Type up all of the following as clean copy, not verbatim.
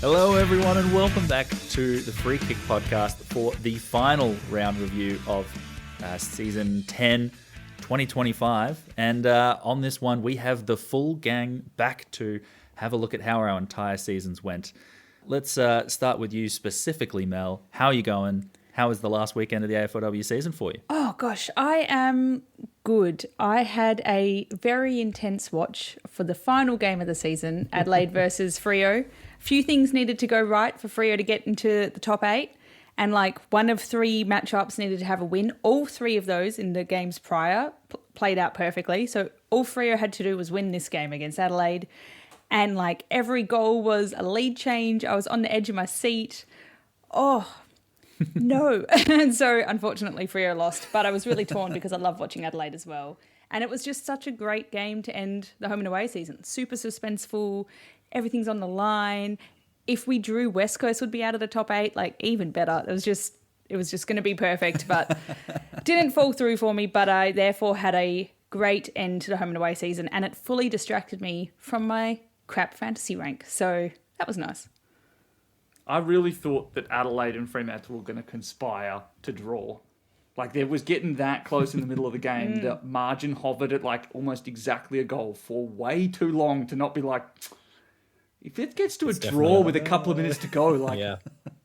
Hello everyone and welcome back to the Free Kick podcast for the final round review of season 10, 2025. And on this one we have the full gang back to have a look at how our entire seasons went. Let's start with you specifically, Mel. How are you going? How was the last weekend of the AFLW season for you? Oh gosh, I am good. I had a very intense watch for the final game of the season, Adelaide versus Freo. Few things needed to go right for Freo to get into the top 8, and like one of 3 matchups needed to have a win. All 3 of those in the games prior played out perfectly. So all Freo had to do was win this game against Adelaide, and like every goal was a lead change. I was on the edge of my seat. Oh no. And so unfortunately Freo lost, but I was really torn because I love watching Adelaide as well. And it was just such a great game to end the home and away season. Super suspenseful. Everything's on the line. If we drew, West Coast would be out of the top 8, like even better. It was just going to be perfect, but didn't fall through for me. But I therefore had a great end to the home and away season, and it fully distracted me from my crap fantasy rank. So that was nice. I really thought that Adelaide and Fremantle were going to conspire to draw. Like, there was getting that close in the middle of the game. The margin hovered at like almost exactly a goal for way too long to not be like, if it gets to a draw with a couple of minutes to go, like, yeah,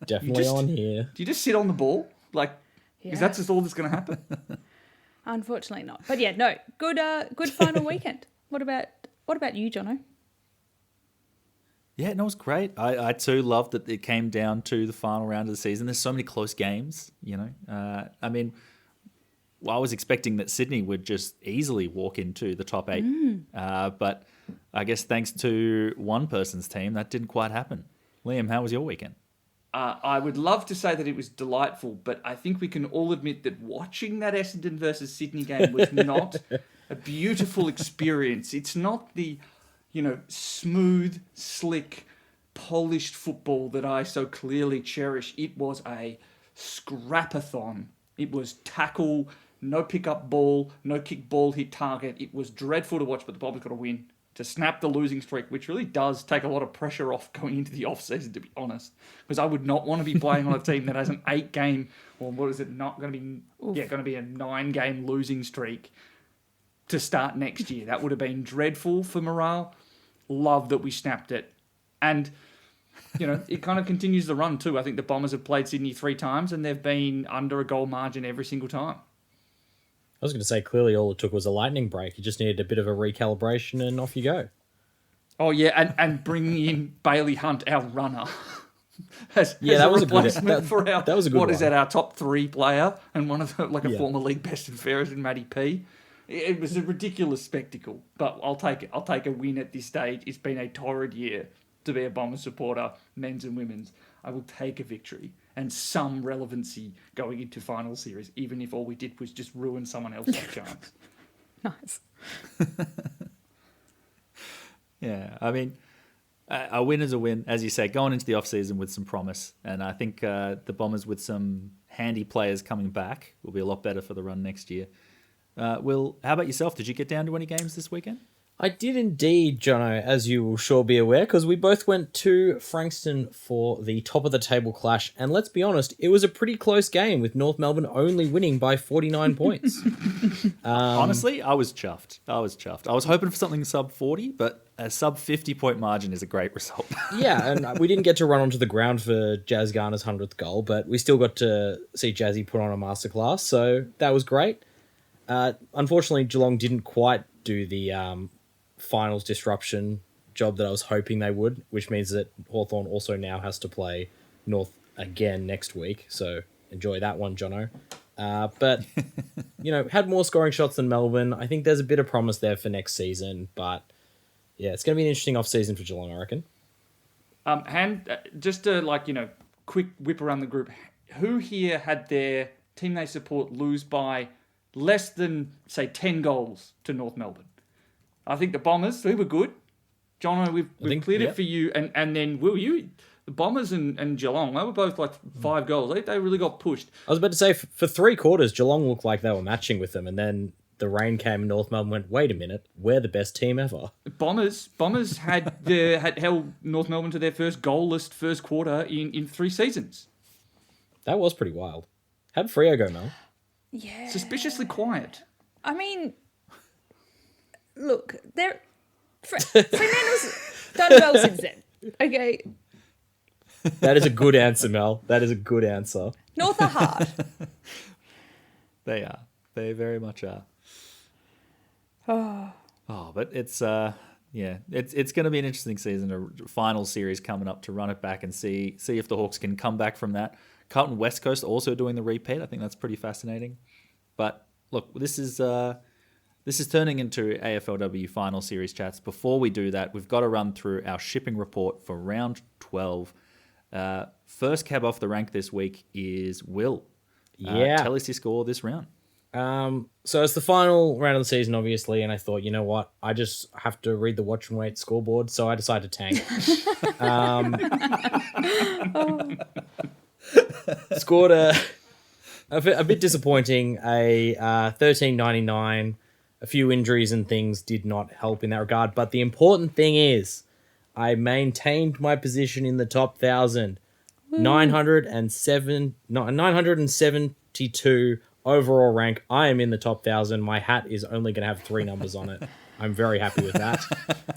definitely on here. Do you just sit on the ball? Like, is that just all that's going to happen? Unfortunately not. But yeah, no, good final weekend. What about you, Jono? Yeah, no, it was great. I too loved that it came down to the final round of the season. There's so many close games, you know. I mean, I was expecting that Sydney would just easily walk into the top 8. But I guess thanks to one person's team, that didn't quite happen. Liam, how was your weekend? I would love to say that it was delightful, but I think we can all admit that watching that Essendon versus Sydney game was not a beautiful experience. It's not the, you know, smooth, slick, polished football that I so clearly cherish. It was a scrapathon. It was tackle, no pick-up ball, no kick ball, hit target. It was dreadful to watch, but the Bombers got to win to snap the losing streak, which really does take a lot of pressure off going into the off-season, to be honest. Because I would not want to be playing on a team that has an 8-game, or what is it, not going to be, going to be a 9-game losing streak to start next year. That would have been dreadful for morale. Love that we snapped it. And, you know, it kind of continues the run too. I think the Bombers have played Sydney 3 times and they've been under a goal margin every single time. I was going to say, clearly all it took was a lightning break. You just needed a bit of a recalibration and off you go. Oh, yeah, and bringing in Bailey Hunt, our runner. That was a good that was a good one. What is that, our top 3 player? And one of the, like a former league best and fairest in Matty P. It was a ridiculous spectacle, but I'll take it. I'll take a win at this stage. It's been a torrid year to be a Bombers supporter, men's and women's. I will take a victory and some relevancy going into final series, even if all we did was just ruin someone else's chance. Nice. Yeah, I mean, a win is a win, as you say, going into the off-season with some promise. And I think the Bombers with some handy players coming back will be a lot better for the run next year. Will, how about yourself? Did you get down to any games this weekend? I did indeed, Jono, as you will sure be aware, because we both went to Frankston for the top-of-the-table clash. And let's be honest, it was a pretty close game, with North Melbourne only winning by 49 points. Honestly, I was chuffed. I was hoping for something sub-40, but a sub-50-point margin is a great result. Yeah, and we didn't get to run onto the ground for Jazz Garner's 100th goal, but we still got to see Jazzy put on a masterclass, so that was great. Unfortunately, Geelong didn't quite do the finals disruption job that I was hoping they would, which means that Hawthorn also now has to play North again next week, so enjoy that one, Jono. But, you know, had more scoring shots than Melbourne. I think there's a bit of promise there for next season, but yeah, it's going to be an interesting off-season for Geelong, I reckon. Just to, quick whip around the group, who here had their team they support lose by less than, say, 10 goals to North Melbourne? I think the Bombers, we were good. Jono, we've cleared it for you. And then, Will, the Bombers and Geelong, they were both like 5 goals. They really got pushed. I was about to say, for 3 quarters, Geelong looked like they were matching with them, and then the rain came and North Melbourne went, wait a minute, we're the best team ever. Bombers had held North Melbourne to their first goalless first quarter in 3 seasons. That was pretty wild. How did Freo go, Mel? Yeah. Suspiciously quiet. I mean, look, Fremantle's done well since then. Okay. That is a good answer, Mel. That is a good answer. North are hard. They are. They very much are. Oh. Oh, but it's it's going to be an interesting season, a final series coming up to run it back and see if the Hawks can come back from that. Carlton West Coast also doing the repeat. I think that's pretty fascinating. But look, this is turning into AFLW final series chats. Before we do that, we've got to run through our shipping report for round 12. First cab off the rank this week is Will. Tell us your score this round. So it's the final round of the season, obviously, and I thought, you know what, I just have to read the watch and wait scoreboard, so I decided to tank. Scored a bit disappointing, a 13.99. A few injuries and things did not help in that regard, but the important thing is I maintained my position in the top 1,000. 972 overall rank. I am in the top 1,000. My hat is only going to have 3 numbers on it. I'm very happy with that.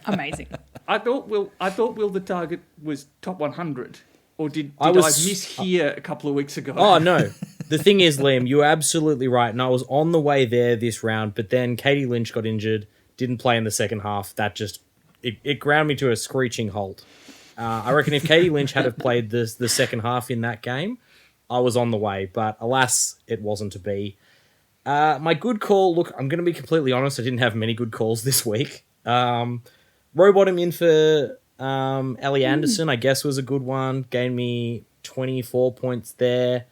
Amazing. I thought Will the target was top 100, or did I mishear a couple of weeks ago? Oh no. The thing is, Liam, you were absolutely right, and I was on the way there this round, but then Katie Lynch got injured, didn't play in the second half. That just it ground me to a screeching halt. I reckon if Katie Lynch had have played the second half in that game, I was on the way, but alas, it wasn't to be. My good call, look, I'm going to be completely honest, I didn't have many good calls this week. Rowbottom in for Ellie Anderson, I guess was a good one. Gained me 24 points there.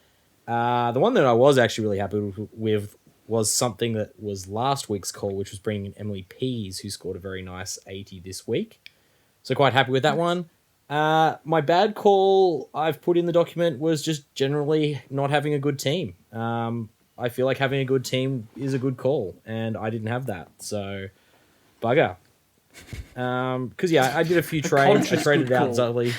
The one that I was actually really happy with was something that was last week's call, which was bringing in Emily Pease, who scored a very nice 80 this week. So quite happy with that one. My bad call I've put in the document was just generally not having a good team. I feel like having a good team is a good call, and I didn't have that. So, bugger. Because, I did a few trades. I traded out Zali.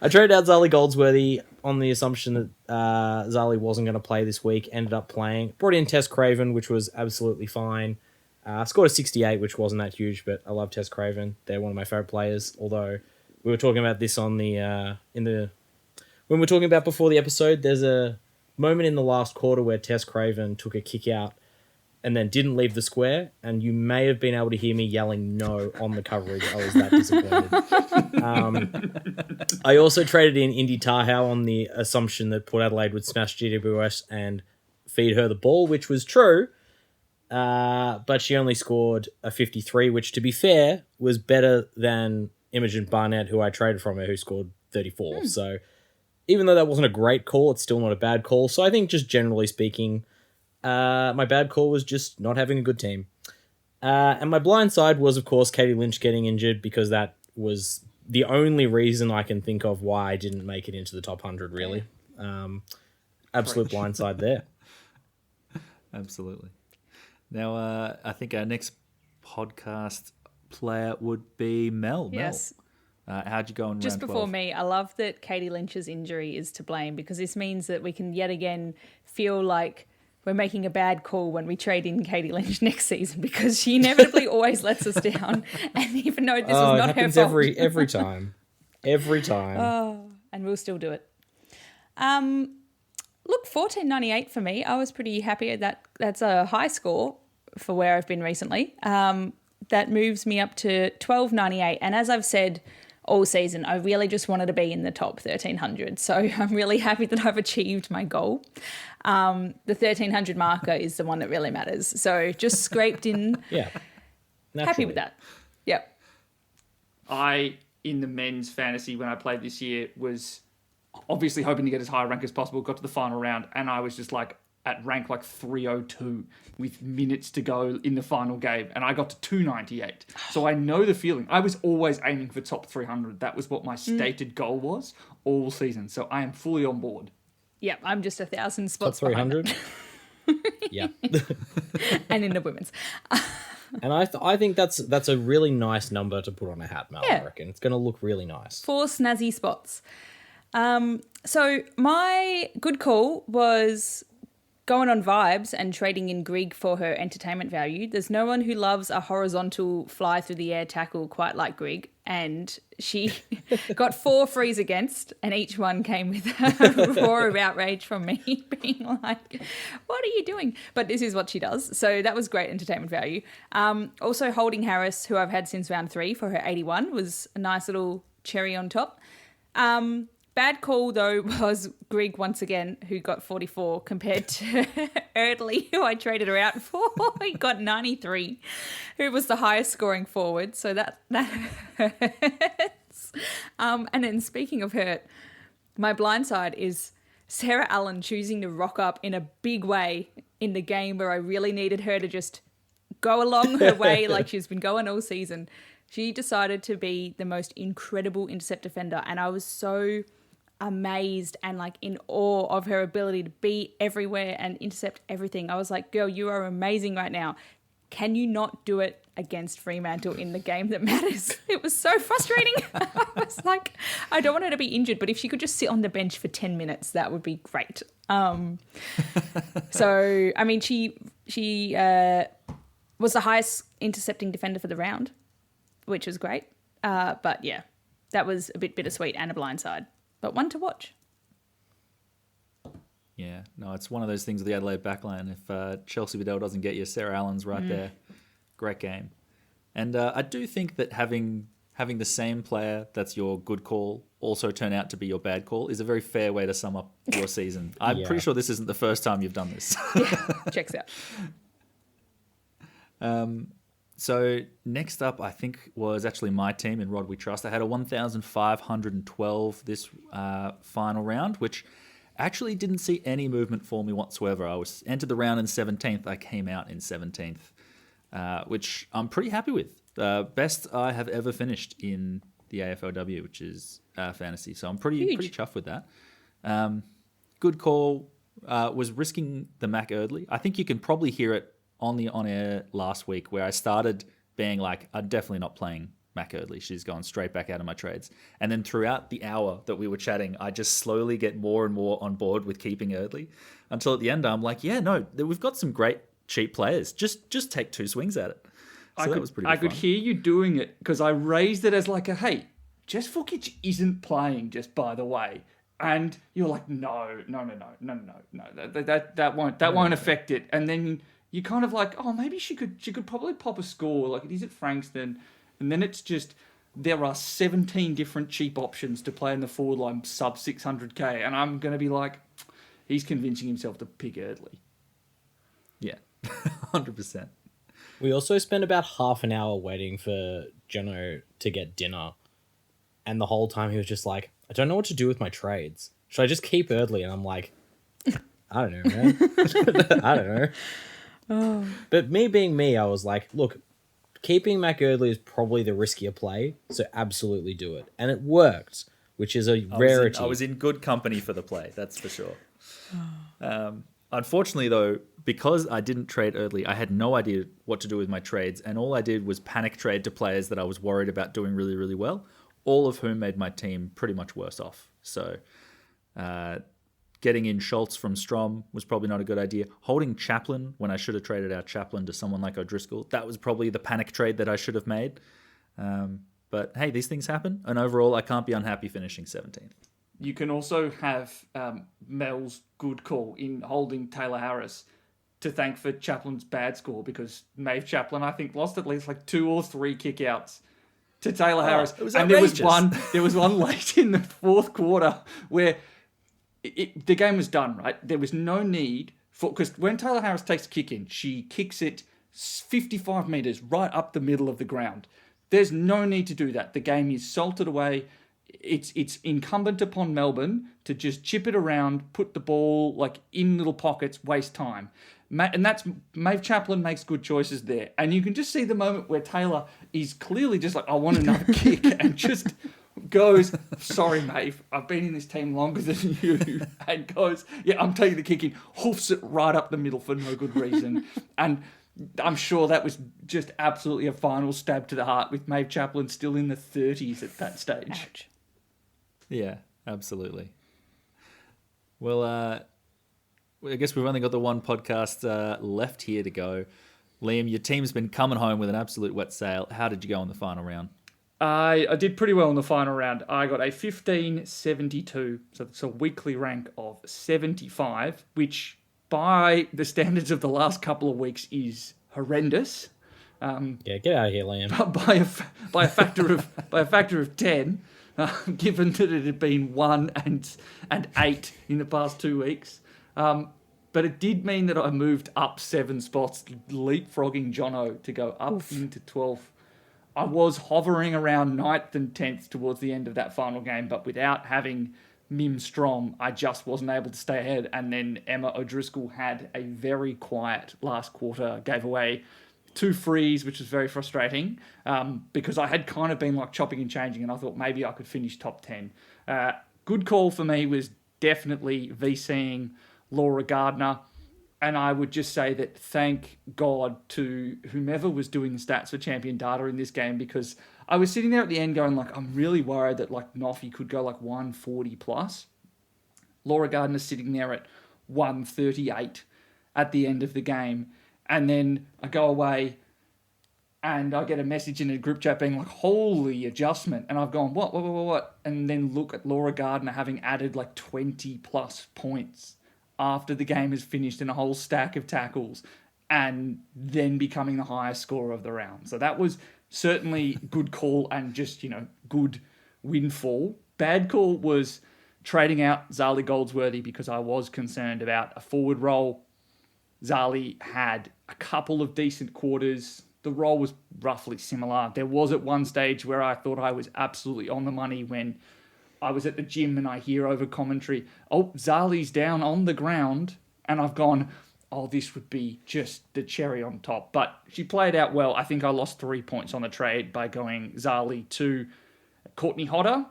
I traded out Zali Goldsworthy on the assumption that Zali wasn't going to play this week. Ended up playing. Brought in Tess Craven, which was absolutely fine. Scored a 68, which wasn't that huge, but I love Tess Craven. They're one of my favourite players. Although we were talking about this on when we were talking about before the episode, there's a moment in the last quarter where Tess Craven took a kick out and then didn't leave the square, and you may have been able to hear me yelling no on the coverage. I was that disappointed. I also traded in Indy Tahau on the assumption that Port Adelaide would smash GWS and feed her the ball, which was true. But she only scored a 53, which, to be fair, was better than Imogen Barnett, who I traded from her, who scored 34. So even though that wasn't a great call, it's still not a bad call. So I think just generally speaking, my bad call was just not having a good team. And my blind side was, of course, Katie Lynch getting injured, because that was the only reason I can think of why I didn't make it into the top 100, really. Absolute blind side there. Absolutely. Now, I think our next podcast player would be Mel. Yes. How'd you go in Just round before 12? me, I love that Katie Lynch's injury is to blame, because this means that we can yet again feel like we're making a bad call when we trade in Katie Lynch next season, because she inevitably always lets us down. And even though this was not her fault. Every time. Every time. And we'll still do it. Look, 14.98 for me. I was pretty happy at that. That's a high score for where I've been recently. That moves me up to 12.98. And as I've said all season, I really just wanted to be in the top 1,300. So I'm really happy that I've achieved my goal. The 1,300 marker is the one that really matters. So just scraped in. Yeah. Naturally. Happy with that. Yep. In the men's fantasy, when I played this year, was obviously hoping to get as high a rank as possible, got to the final round, and I was just like, at rank like 302 with minutes to go in the final game, and I got to 298. So I know the feeling. I was always aiming for top 300. That was what my stated goal was all season. So I am fully on board. Yeah, I'm just 1,000 spots Top behind 300. Yeah. and in the women's. And I think that's a really nice number to put on a hat, Mel. Yeah. I reckon it's going to look really nice. 4 snazzy spots. So my good call was going on vibes and trading in Greg for her entertainment value. There's no one who loves a horizontal fly through the air tackle quite like Greg, and she got 4 frees against, and each one came with a roar of outrage from me being like, what are you doing? But this is what she does. So that was great entertainment value. Also holding Harris, who I've had since round 3 for her 81, was a nice little cherry on top. Bad call, though, was Greg once again, who got 44 compared to Erdley, who I traded her out for. He got 93, who was the highest scoring forward. So that hurts. And then speaking of hurt, my blind side is Sarah Allen choosing to rock up in a big way in the game where I really needed her to just go along her way like she's been going all season. She decided to be the most incredible intercept defender, and I was so amazed and like in awe of her ability to be everywhere and intercept everything. I was like, girl, you are amazing right now. Can you not do it against Fremantle in the game that matters? It was so frustrating. I was like, I don't want her to be injured, but if she could just sit on the bench for 10 minutes, that would be great. So, I mean, she was the highest intercepting defender for the round, which was great. But yeah, that was a bit bittersweet and a blindside, but one to watch. Yeah, no, it's one of those things with the Adelaide backline. If Chelsea Vidal doesn't get you, Sarah Allen's right there. Great game. And I do think that having the same player that's your good call also turn out to be your bad call is a very fair way to sum up your season. I'm pretty sure this isn't the first time you've done this. Yeah, checks out. So next up, I think, was actually my team in Rod We Trust. I had a 1,512 this final round, which actually didn't see any movement for me whatsoever. I was entered the round in 17th. I came out in 17th, which I'm pretty happy with. Best I have ever finished in the AFLW, which is fantasy. So I'm pretty chuffed with that. Good call. Was risking the Mac Erdley. I think you can probably hear it on the on-air last week where I started being like, I'm definitely not playing Mac Erdley. She's gone straight back out of my trades. And then throughout the hour that we were chatting, I just slowly get more and more on board with keeping Erdley until at the end I'm like, yeah, no, we've got some great cheap players. Just take 2 swings at it. So that was pretty I fun. could hear you doing it because I raised it as like a, hey, Jess Vukic isn't playing, just by the way. And you're like, no. That won't affect it. And then you're kind of like, oh, maybe she could probably pop a score. Like, it is at Frankston. And then it's just, there are 17 different cheap options to play in the forward line sub 600k. And I'm going to be like, he's convincing himself to pick Erdley. Yeah, 100%. We also spent about half an hour waiting for Jono to get dinner. And the whole time he was just like, I don't know what to do with my trades. Should I just keep Erdley? And I'm like, I don't know, man. I don't know. Oh. But me being me, I was like, look, keeping Mac Erdley is probably the riskier play, so absolutely do it. And it worked, which is a rarity. I was in good company for the play, that's for sure. Unfortunately, though, because I didn't trade Erdley, I had no idea what to do with my trades, and all I did was panic trade to players that I was worried about doing really, really well, all of whom made my team pretty much worse off. So getting in Schultz from Strom was probably not a good idea. Holding Chaplin when I should have traded out Chaplin to someone like O'Driscoll, that was probably the panic trade that I should have made. But hey, these things happen. And overall, I can't be unhappy finishing 17th. You can also have Mel's good call in holding Taylor Harris to thank for Chaplin's bad score, because Maeve Chaplin, I think, lost at least like 2 or 3 kickouts to Taylor Harris. It was and outrageous. there was one late in the 4th quarter where the game was done, right? There was no need for, because when Taylor Harris takes a kick in, she kicks it 55 metres right up the middle of the ground. There's no need to do that. The game is salted away. it's incumbent upon Melbourne to just chip it around, put the ball like in little pockets, waste time. And that's Maeve Chaplin makes good choices there. And you can just see the moment where Taylor is clearly just like, I want another kick, and just goes, sorry, Maeve, I've been in this team longer than you, and goes, yeah, I'm taking the kick in, hoofs it right up the middle for no good reason. And I'm sure that was just absolutely a final stab to the heart, with Maeve Chaplin still in the 30s at that stage. Ouch. Yeah, absolutely. Well, I guess we've only got the one podcast left here to go. Liam, your team's been coming home with an absolute wet sail. How did you go in the final round? I did pretty well in the final round. I got a 1572, so it's a weekly rank of 75, which by the standards of the last couple of weeks is horrendous. Yeah, get out of here, Liam. By a factor of 10, given that it had been 1 and 8 in the past 2 weeks. But it did mean that I moved up 7 spots, leapfrogging Jono to go up into 12th. I was hovering around 9th and 10th towards the end of that final game, but without having Mim Strom, I just wasn't able to stay ahead. And then Emma O'Driscoll had a very quiet last quarter, gave away 2 frees, which was very frustrating, because I had kind of been like chopping and changing, and I thought maybe I could finish top 10. Good call for me was definitely VCing Laura Gardner. And I would just say that thank God to whomever was doing the stats for champion data in this game, because I was sitting there at the end going like, I'm really worried that like Noffy could go like 140 plus. Laura Gardner's sitting there at 138 at the end of the game. And then I go away and I get a message in a group chat being like, holy adjustment. And I've gone, what? And then look at Laura Gardner having added like 20 plus points after the game is finished in a whole stack of tackles, and then becoming the highest scorer of the round. So that was certainly good call and just, good windfall. Bad call was trading out Zali Goldsworthy, because I was concerned about a forward role. Zali had a couple of decent quarters. The role was roughly similar. There was at one stage where I thought I was absolutely on the money when I was at the gym and I hear over commentary, oh, Zali's down on the ground. And I've gone, oh, this would be just the cherry on top. But she played out well. I think I lost 3 points on the trade by going Zali to Courtney Hodder.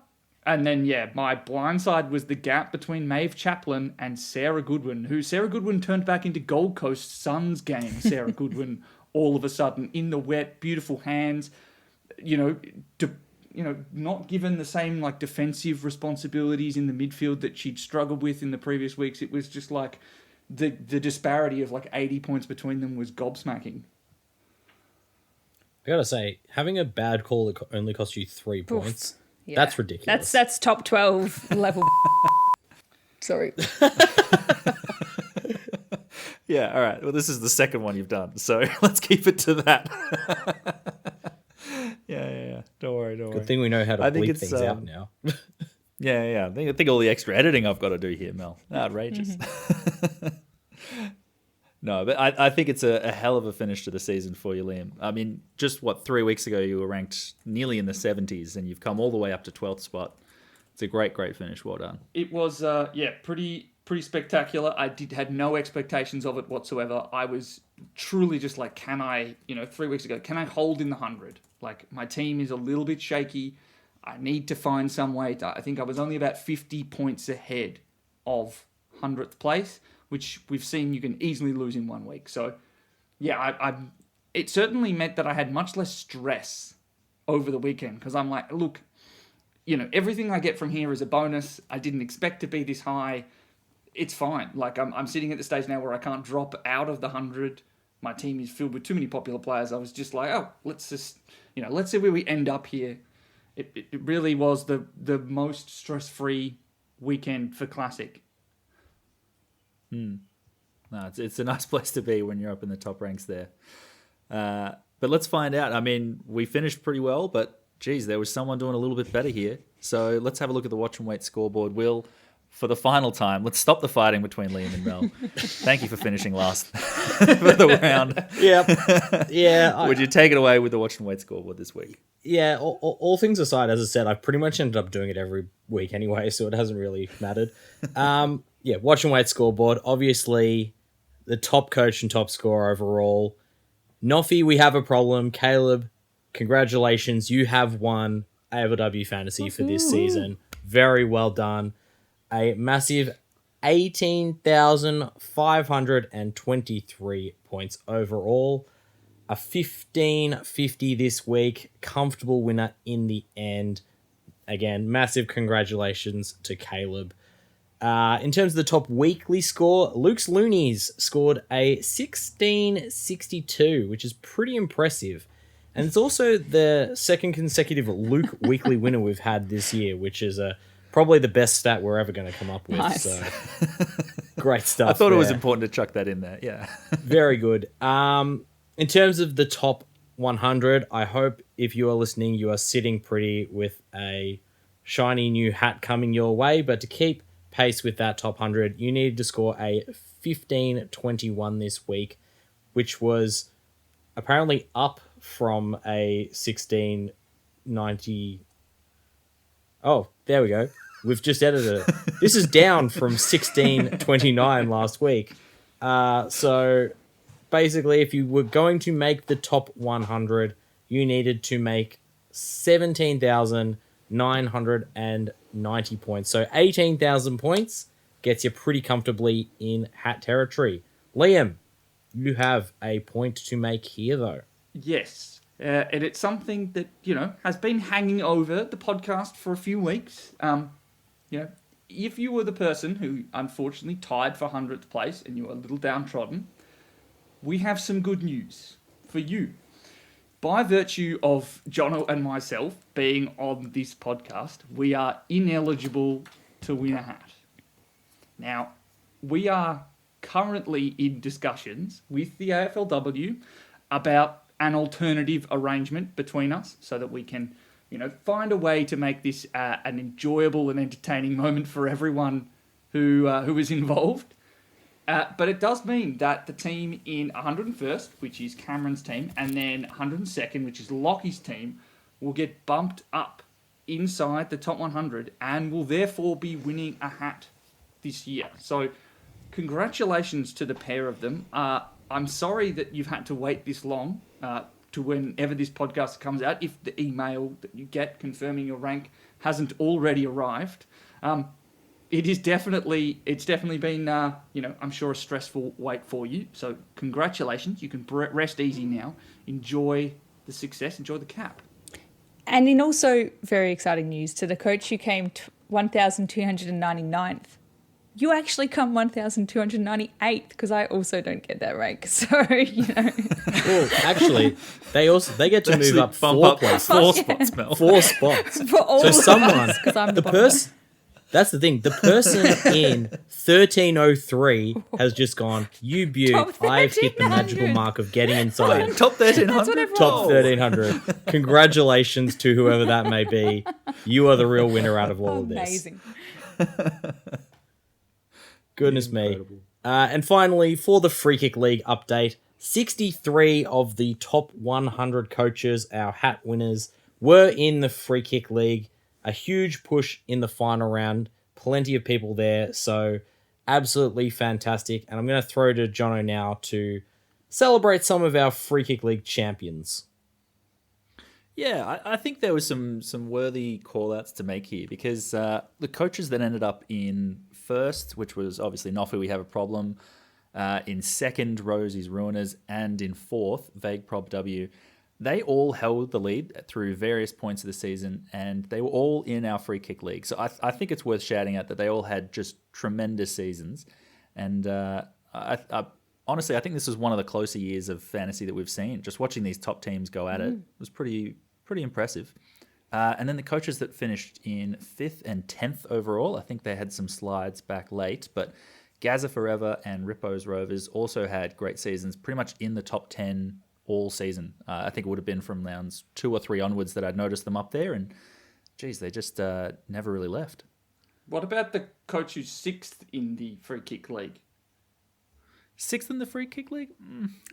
And then, my blindside was the gap between Maeve Chaplin and Sarah Goodwin, who Sarah Goodwin turned back into Gold Coast Suns game. Sarah Goodwin, all of a sudden, in the wet, beautiful hands, not given the same like defensive responsibilities in the midfield that she'd struggled with in the previous weeks. It was just like the disparity of like 80 points between them was gobsmacking. I gotta say, having a bad call that only cost you 3 points, Yeah. that's ridiculous. That's top 12 level. Sorry. Yeah, all right. Well, this is the second one you've done, so let's keep it to that. Yeah. Don't worry. Good thing we know how to bleep things out now. Yeah. I think all the extra editing I've got to do here, Mel. Outrageous. No, but I think it's a hell of a finish to the season for you, Liam. I mean, just 3 weeks ago you were ranked nearly in the 70s, and you've come all the way up to 12th spot. It's a great finish. Well done. It was, pretty spectacular. I had no expectations of it whatsoever. I was truly just like, can I, 3 weeks ago, can I hold in the 100? Like, my team is a little bit shaky. I need to find some way to, I think I was only about 50 points ahead of 100th place, which we've seen you can easily lose in 1 week. So, it certainly meant that I had much less stress over the weekend, because I'm like, look, everything I get from here is a bonus. I didn't expect to be this high. It's fine. Like, I'm sitting at the stage now where I can't drop out of the 100. My team is filled with too many popular players. I was just like, oh, let's just, let's see where we end up here. It really was the most stress-free weekend for Classic. No, it's a nice place to be when you're up in the top ranks there. But let's find out. I mean, we finished pretty well, but geez, there was someone doing a little bit better here. So let's have a look at the watch and wait scoreboard. We'll for the final time, let's stop the fighting between Liam and Mel. Thank you for finishing last for the round. Yeah. Would you take it away with the Watch and Wait scoreboard this week? Yeah, all things aside, as I said, I've pretty much ended up doing it every week anyway, so it hasn't really mattered. Watch and Wait scoreboard. Obviously, the top coach and top scorer overall. Noffy, we have a problem. Caleb, congratulations. You have won AFLW Fantasy for this season. Very well done. A massive 18,523 points overall. A 1550 this week. Comfortable winner in the end. Again, massive congratulations to Caleb. In terms of the top weekly score, Luke's Loonies scored a 1662, which is pretty impressive. And it's also the second consecutive Luke weekly winner we've had this year, which is probably the best stat we're ever going to come up with. Nice. So great stuff. I thought it was there. important to chuck that in there. Yeah. Very good. In terms of the top 100, I hope if you are listening, you are sitting pretty with a shiny new hat coming your way. But to keep pace with that top 100, you needed to score a 1521 this week, which was apparently up from a 1690. Oh, there we go. We've just edited it. This is down from 1629 last week. So basically, if you were going to make the top 100, you needed to make 17,990 points. So 18,000 points gets you pretty comfortably in hat territory. Liam, you have a point to make here, though. Yes. And it's something that, has been hanging over the podcast for a few weeks. If you were the person who unfortunately tied for 100th place and you were a little downtrodden, we have some good news for you. By virtue of Jono and myself being on this podcast, we are ineligible to win a hat. Now, we are currently in discussions with the AFLW about an alternative arrangement between us so that we can, find a way to make this an enjoyable and entertaining moment for everyone who is involved. But it does mean that the team in 101st, which is Cameron's team, and then 102nd, which is Lockie's team, will get bumped up inside the top 100 and will therefore be winning a hat this year. So congratulations to the pair of them. I'm sorry that you've had to wait this long to whenever this podcast comes out, if the email that you get confirming your rank hasn't already arrived. It's definitely been, I'm sure a stressful wait for you. So congratulations. You can rest easy now. Enjoy the success. Enjoy the cap. And in also very exciting news, to the coach who came 1,299th, you actually come 1,298th because I also don't get that rank. So, Well, actually, they get to move up bump 4 up places. 4 spots, Mel. 4 spots. For all So of someone, us, 'cause I'm the bottom. person, that's the thing. The person in 1303 has just gone, you beaut, Top I've hit the magical 1300. mark of getting inside Top 1300. That's what everyone- top 1300. Congratulations to whoever that may be. You are the real winner out of all of this. Amazing. Goodness me. And finally, for the Free Kick League update, 63 of the top 100 coaches, our hat winners, were in the Free Kick League. A huge push in the final round. Plenty of people there. So absolutely fantastic. And I'm going to throw to Jono now to celebrate some of our Free Kick League champions. Yeah, I think there was some worthy call-outs to make here because the coaches that ended up in first, which was obviously Noffy We Have a Problem, in second, Rosie's Ruiners, and in fourth, Vague Prob W, they all held the lead through various points of the season, and they were all in our Free Kick League. So I think it's worth shouting out that they all had just tremendous seasons. And honestly, I think this was one of the closer years of fantasy that we've seen. Just watching these top teams go at it was pretty impressive. And then the coaches that finished in 5th and 10th overall, I think they had some slides back late, but Gaza Forever and Rippo's Rovers also had great seasons, pretty much in the top 10 all season. I think it would have been from rounds 2 or 3 onwards that I'd noticed them up there, and geez, they just never really left. What about the coach who's 6th in the free kick league? 6th in the free kick league?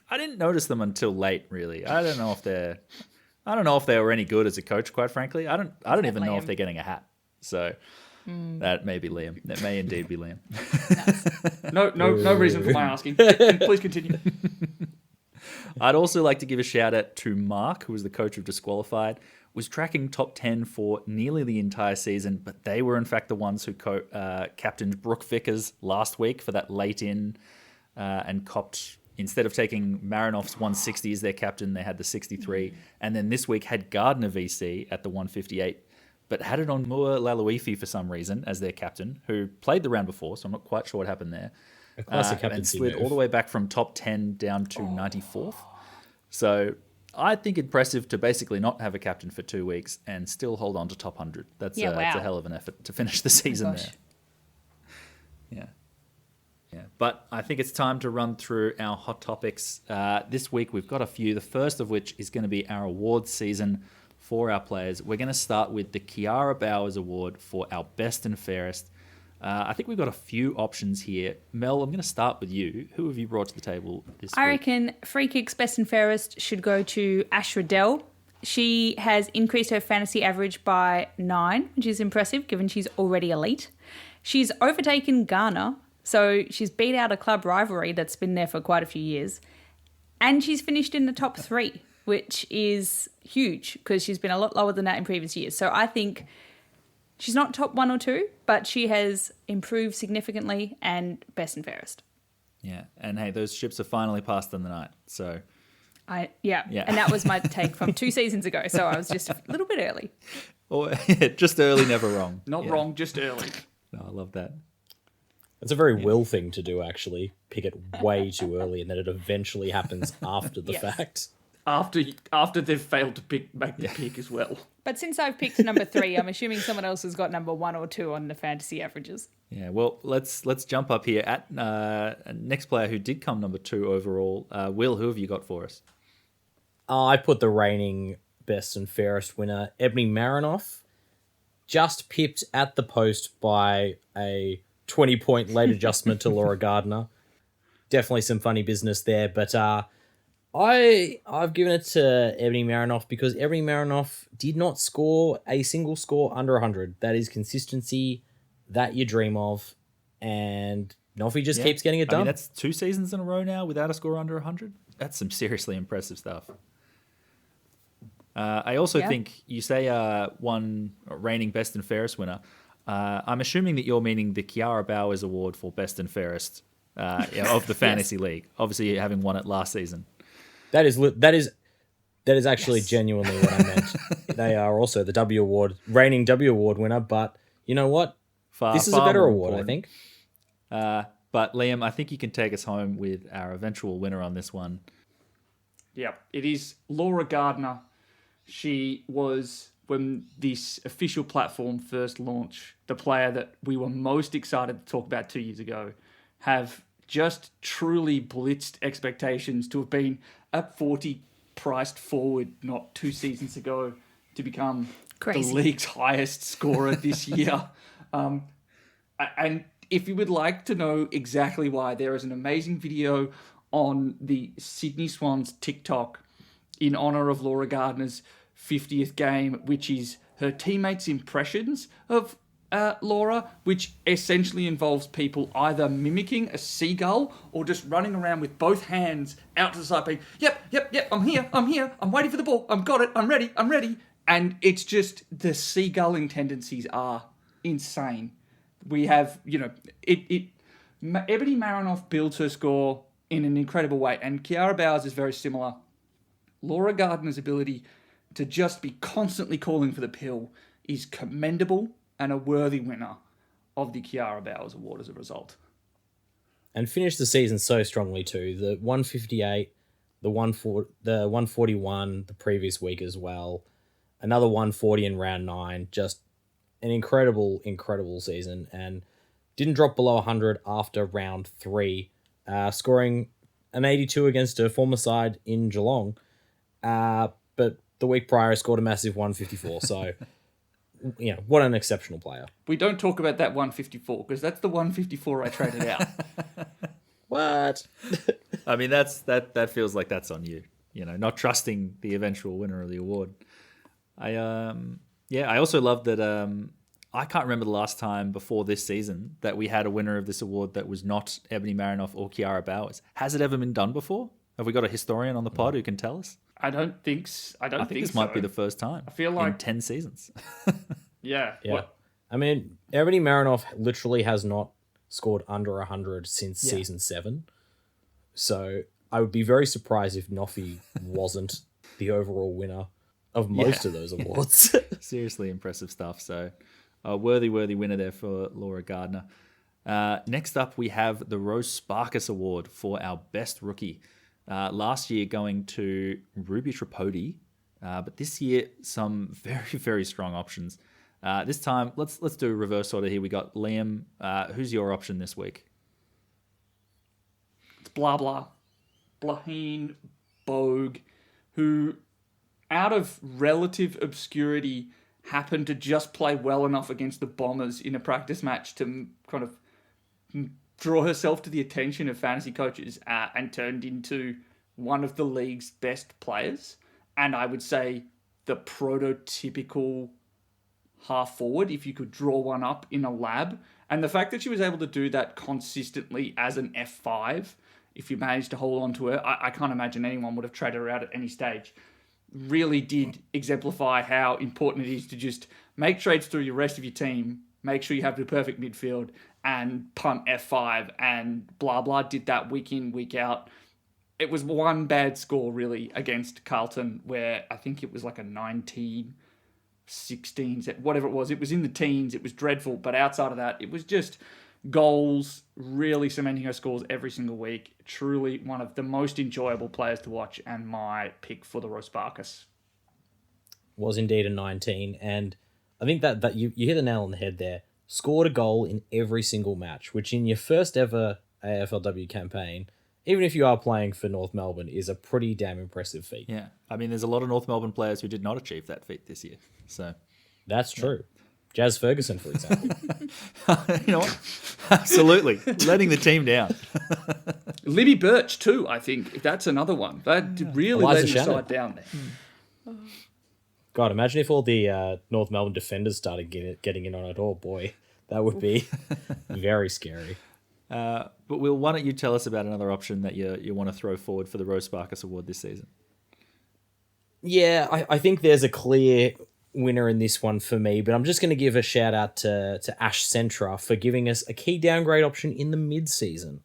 I didn't notice them until late, really. I don't know if they were any good as a coach, quite frankly. I don't even know if they're getting a hat. So that may be Liam. That may indeed be Liam. No reason for my asking. Please continue. I'd also like to give a shout out to Mark, who was the coach of Disqualified, was tracking top 10 for nearly the entire season, but they were in fact the ones who captained Brooke Vickers last week for that late in and copped, instead of taking Marinoff's 160 as their captain, they had the 63. And then this week had Gardner VC at the 158, but had it on Mua Laluifi for some reason as their captain, who played the round before, so I'm not quite sure what happened there. A classic And captaincy slid move. all the way back from top 10 down to 94th. So I think impressive to basically not have a captain for 2 weeks and still hold on to top 100. That's Yeah, it's a wow. hell of an effort to finish the season gosh. there. Yeah. But I think it's time to run through our hot topics. This week we've got a few, the first of which is going to be our awards season for our players. We're going to start with the Kiara Bowers Award for our best and fairest. I think we've got a few options here. Mel, I'm going to start with you. Who have you brought to the table this I week? reckon free kicks best and fairest should go to Ash Riddell. She has increased her fantasy average by 9, which is impressive given she's already elite. She's overtaken Ghana, so she's beat out a club rivalry that's been there for quite a few years. And she's finished in the top 3, which is huge because she's been a lot lower than that in previous years. So I think she's not top 1 or 2, but she has improved significantly and best and fairest. Yeah, and hey, those ships are finally passed in the night. So Yeah, and that was my take from 2 seasons ago. So I was just a little bit early. just early, never wrong. Not Yeah. wrong, just early. No, I love that. It's a very Will thing to do, actually. Pick it way too early and then it eventually happens after the Yes. fact. After they've failed to make the pick as well. But since I've picked number 3, I'm assuming someone else has got number 1 or 2 on the fantasy averages. Yeah, well, let's jump up here at next player who did come number 2 overall. Will, who have you got for us? I put the reigning best and fairest winner, Ebony Marinoff, just pipped at the post by a 20-point late adjustment to Laura Gardner. Definitely some funny business there, but I've given it to Ebony Marinoff because Ebony Marinoff did not score a single score under 100. That is consistency that you dream of, and Noffy just keeps getting it I done. mean, that's 2 seasons in a row now without a score under 100. That's some seriously impressive stuff. I also think you say one reigning best and fairest winner. I'm assuming that you're meaning the Kiara Bowers Award for best and fairest of the fantasy league. Obviously, having won it last season. That is actually genuinely what I meant. They are also the reigning W Award winner, but you know what? This is a better more award, I important. think. But Liam, I think you can take us home with our eventual winner on this one. Yeah, it is Laura Gardner. She was, when this official platform first launched, the player that we were most excited to talk about 2 years ago, have just truly blitzed expectations to have been at 40 priced forward not 2 seasons ago to become Crazy. the league's highest scorer this year. And if you would like to know exactly why, there is an amazing video on the Sydney Swans TikTok in honour of Laura Gardner's 50th game, which is her teammates' impressions of Laura, which essentially involves people either mimicking a seagull or just running around with both hands out to the side being, yep, I'm here, I'm waiting for the ball, I've got it, I'm ready. And it's just, the seagulling tendencies are insane. We have, Ebony Marinoff builds her score in an incredible way, and Kiara Bowers is very similar. Laura Gardner's ability to just be constantly calling for the pill is commendable and a worthy winner of the Kiara Bowers Award as a result. And finished the season so strongly too. The 158, the 141 the previous week as well. Another 140 in round 9. Just an incredible season, and didn't drop below 100 after round 3, scoring an 82 against a former side in Geelong. But the week prior, scored a massive 154. So what an exceptional player. We don't talk about that 154 because that's the 154 I traded out. What? I mean, that feels like that's on you. Not trusting the eventual winner of the award. I also love that. I can't remember the last time before this season that we had a winner of this award that was not Ebony Marinoff or Kiara Bowers. Has it ever been done before? Have we got a historian on the pod who can tell us? I don't think I think this so. might be the first time. I feel like in 10 seasons. Yeah. What? I mean, Ebony Marinoff literally has not scored under 100 since season 7. So I would be very surprised if Noffy wasn't the overall winner of most of those awards. Seriously impressive stuff. So a worthy winner there for Laura Gardner. Next up, we have the Rose Sparkus Award for our best rookie. Last year going to Ruby Tripodi, but this year some very, very strong options. This time, let's do reverse order here. We got Liam. Who's your option this week? It's Blaheen Bogue, who, out of relative obscurity, happened to just play well enough against the Bombers in a practice match to kind of draw herself to the attention of fantasy coaches and turned into one of the league's best players. And I would say the prototypical half forward, if you could draw one up in a lab. And the fact that she was able to do that consistently as an F5, if you managed to hold on to her, I can't imagine anyone would have traded her out at any stage. Really did exemplify how important it is to just make trades through your rest of your team, make sure you have the perfect midfield, and punt F5, and blah, blah, did that week in, week out. It was one bad score, really, against Carlton, where I think it was like a 19, 16, whatever it was. It was in the teens. It was dreadful. But outside of that, it was just goals, really cementing her scores every single week. Truly one of the most enjoyable players to watch, and my pick for the Rose Sparkus. Was indeed a 19, and I think that you hit the nail on the head there. Scored a goal in every single match, which in your first ever AFLW campaign, even if you are playing for North Melbourne, is a pretty damn impressive feat. Yeah. I mean, there's a lot of North Melbourne players who did not achieve that feat this year. So that's true. Jazz Ferguson, for example. You know what? Absolutely. Letting the team down. Libby Birch, too, I think. That's another one. That really let the side down there. God, imagine if all the North Melbourne defenders started getting in on it. Oh, boy. That would be very scary. But Will, why don't you tell us about another option that you want to throw forward for the Rose Sparkus Award this season? Yeah, I think there's a clear winner in this one for me, but I'm just going to give a shout out to Ash Centra for giving us a key downgrade option in the mid-season.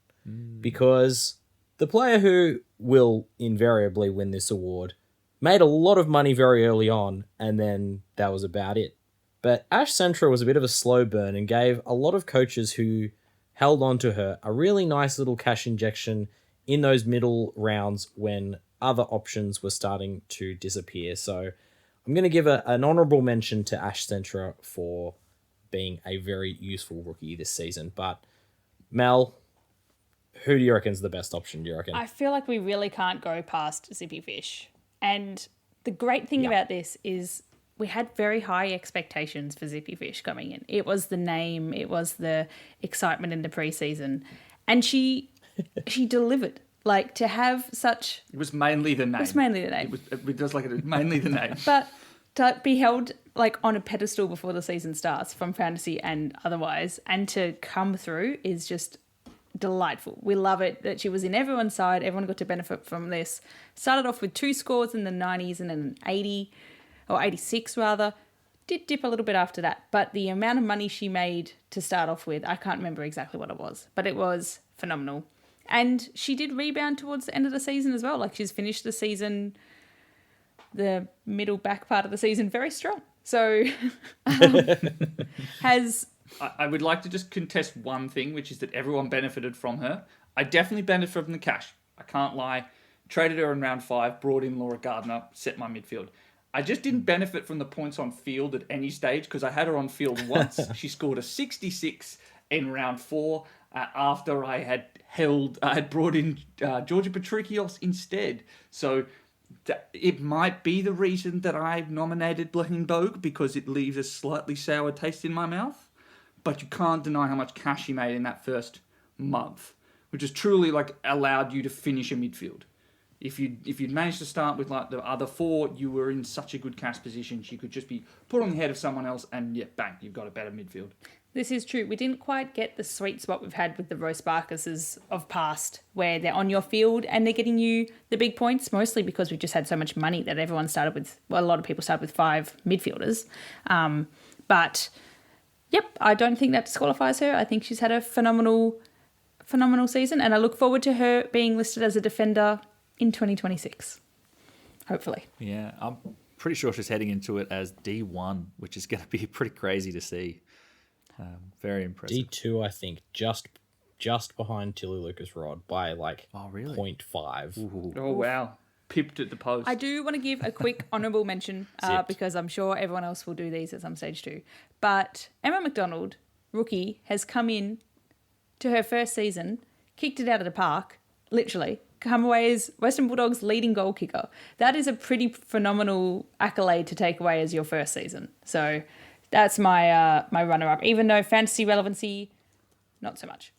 Because the player who will invariably win this award made a lot of money very early on, and then that was about it. But Ash Centra was a bit of a slow burn and gave a lot of coaches who held on to her a really nice little cash injection in those middle rounds when other options were starting to disappear. So I'm going to give an honourable mention to Ash Centra for being a very useful rookie this season. But Mel, who do you reckon is the best option, do you reckon? I feel like we really can't go past Zippy Fish. And the great thing about this is we had very high expectations for Zippy Fish coming in. It was the name, it was the excitement in the preseason. And she delivered. Like, to have such... It was mainly the name. It was mainly the name. It was like mainly the name. But to be held like on a pedestal before the season starts from fantasy and otherwise, and to come through is just delightful. We love it that she was in everyone's side. Everyone got to benefit from this. Started off with 2 scores in the 90s and then an 80, or 86 rather. Did dip a little bit after that. But the amount of money she made to start off with, I can't remember exactly what it was, but it was phenomenal. And she did rebound towards the end of the season as well. Like, she's finished the season, the middle back part of the season, very strong. So I would like to just contest one thing, which is that everyone benefited from her. I definitely benefited from the cash. I can't lie. Traded her in round 5, brought in Laura Gardner, set my midfield. I just didn't benefit from the points on field at any stage because I had her on field once. She scored a 66 in round 4 after I had brought in Georgia Patrikios instead. So it might be the reason that I nominated Bleckenbogue, because it leaves a slightly sour taste in my mouth. But you can't deny how much cash he made in that first month, which has truly allowed you to finish a midfield. If you'd managed to start with the other four, you were in such a good cash position. She could just be put on the head of someone else, and bang, you've got a better midfield. This is true. We didn't quite get the sweet spot we've had with the Rose Barkuses of past, where they're on your field and they're getting you the big points, mostly because we just had so much money that everyone started with, a lot of people started with 5 midfielders. But, I don't think that disqualifies her. I think she's had a phenomenal season, and I look forward to her being listed as a defender in 2026, hopefully. Yeah, I'm pretty sure she's heading into it as D1, which is going to be pretty crazy to see. Very impressive. D2, I think, just behind Tilly Lucas Rod by really? 0.5. Ooh. Oh, wow. Pipped at the post. I do want to give a quick honourable mention because I'm sure everyone else will do these at some stage too. But Emma McDonald, rookie, has come in to her first season, kicked it out of the park, literally, come away as Western Bulldogs' leading goal kicker. That is a pretty phenomenal accolade to take away as your first season. So that's my my runner-up, even though fantasy relevancy, not so much.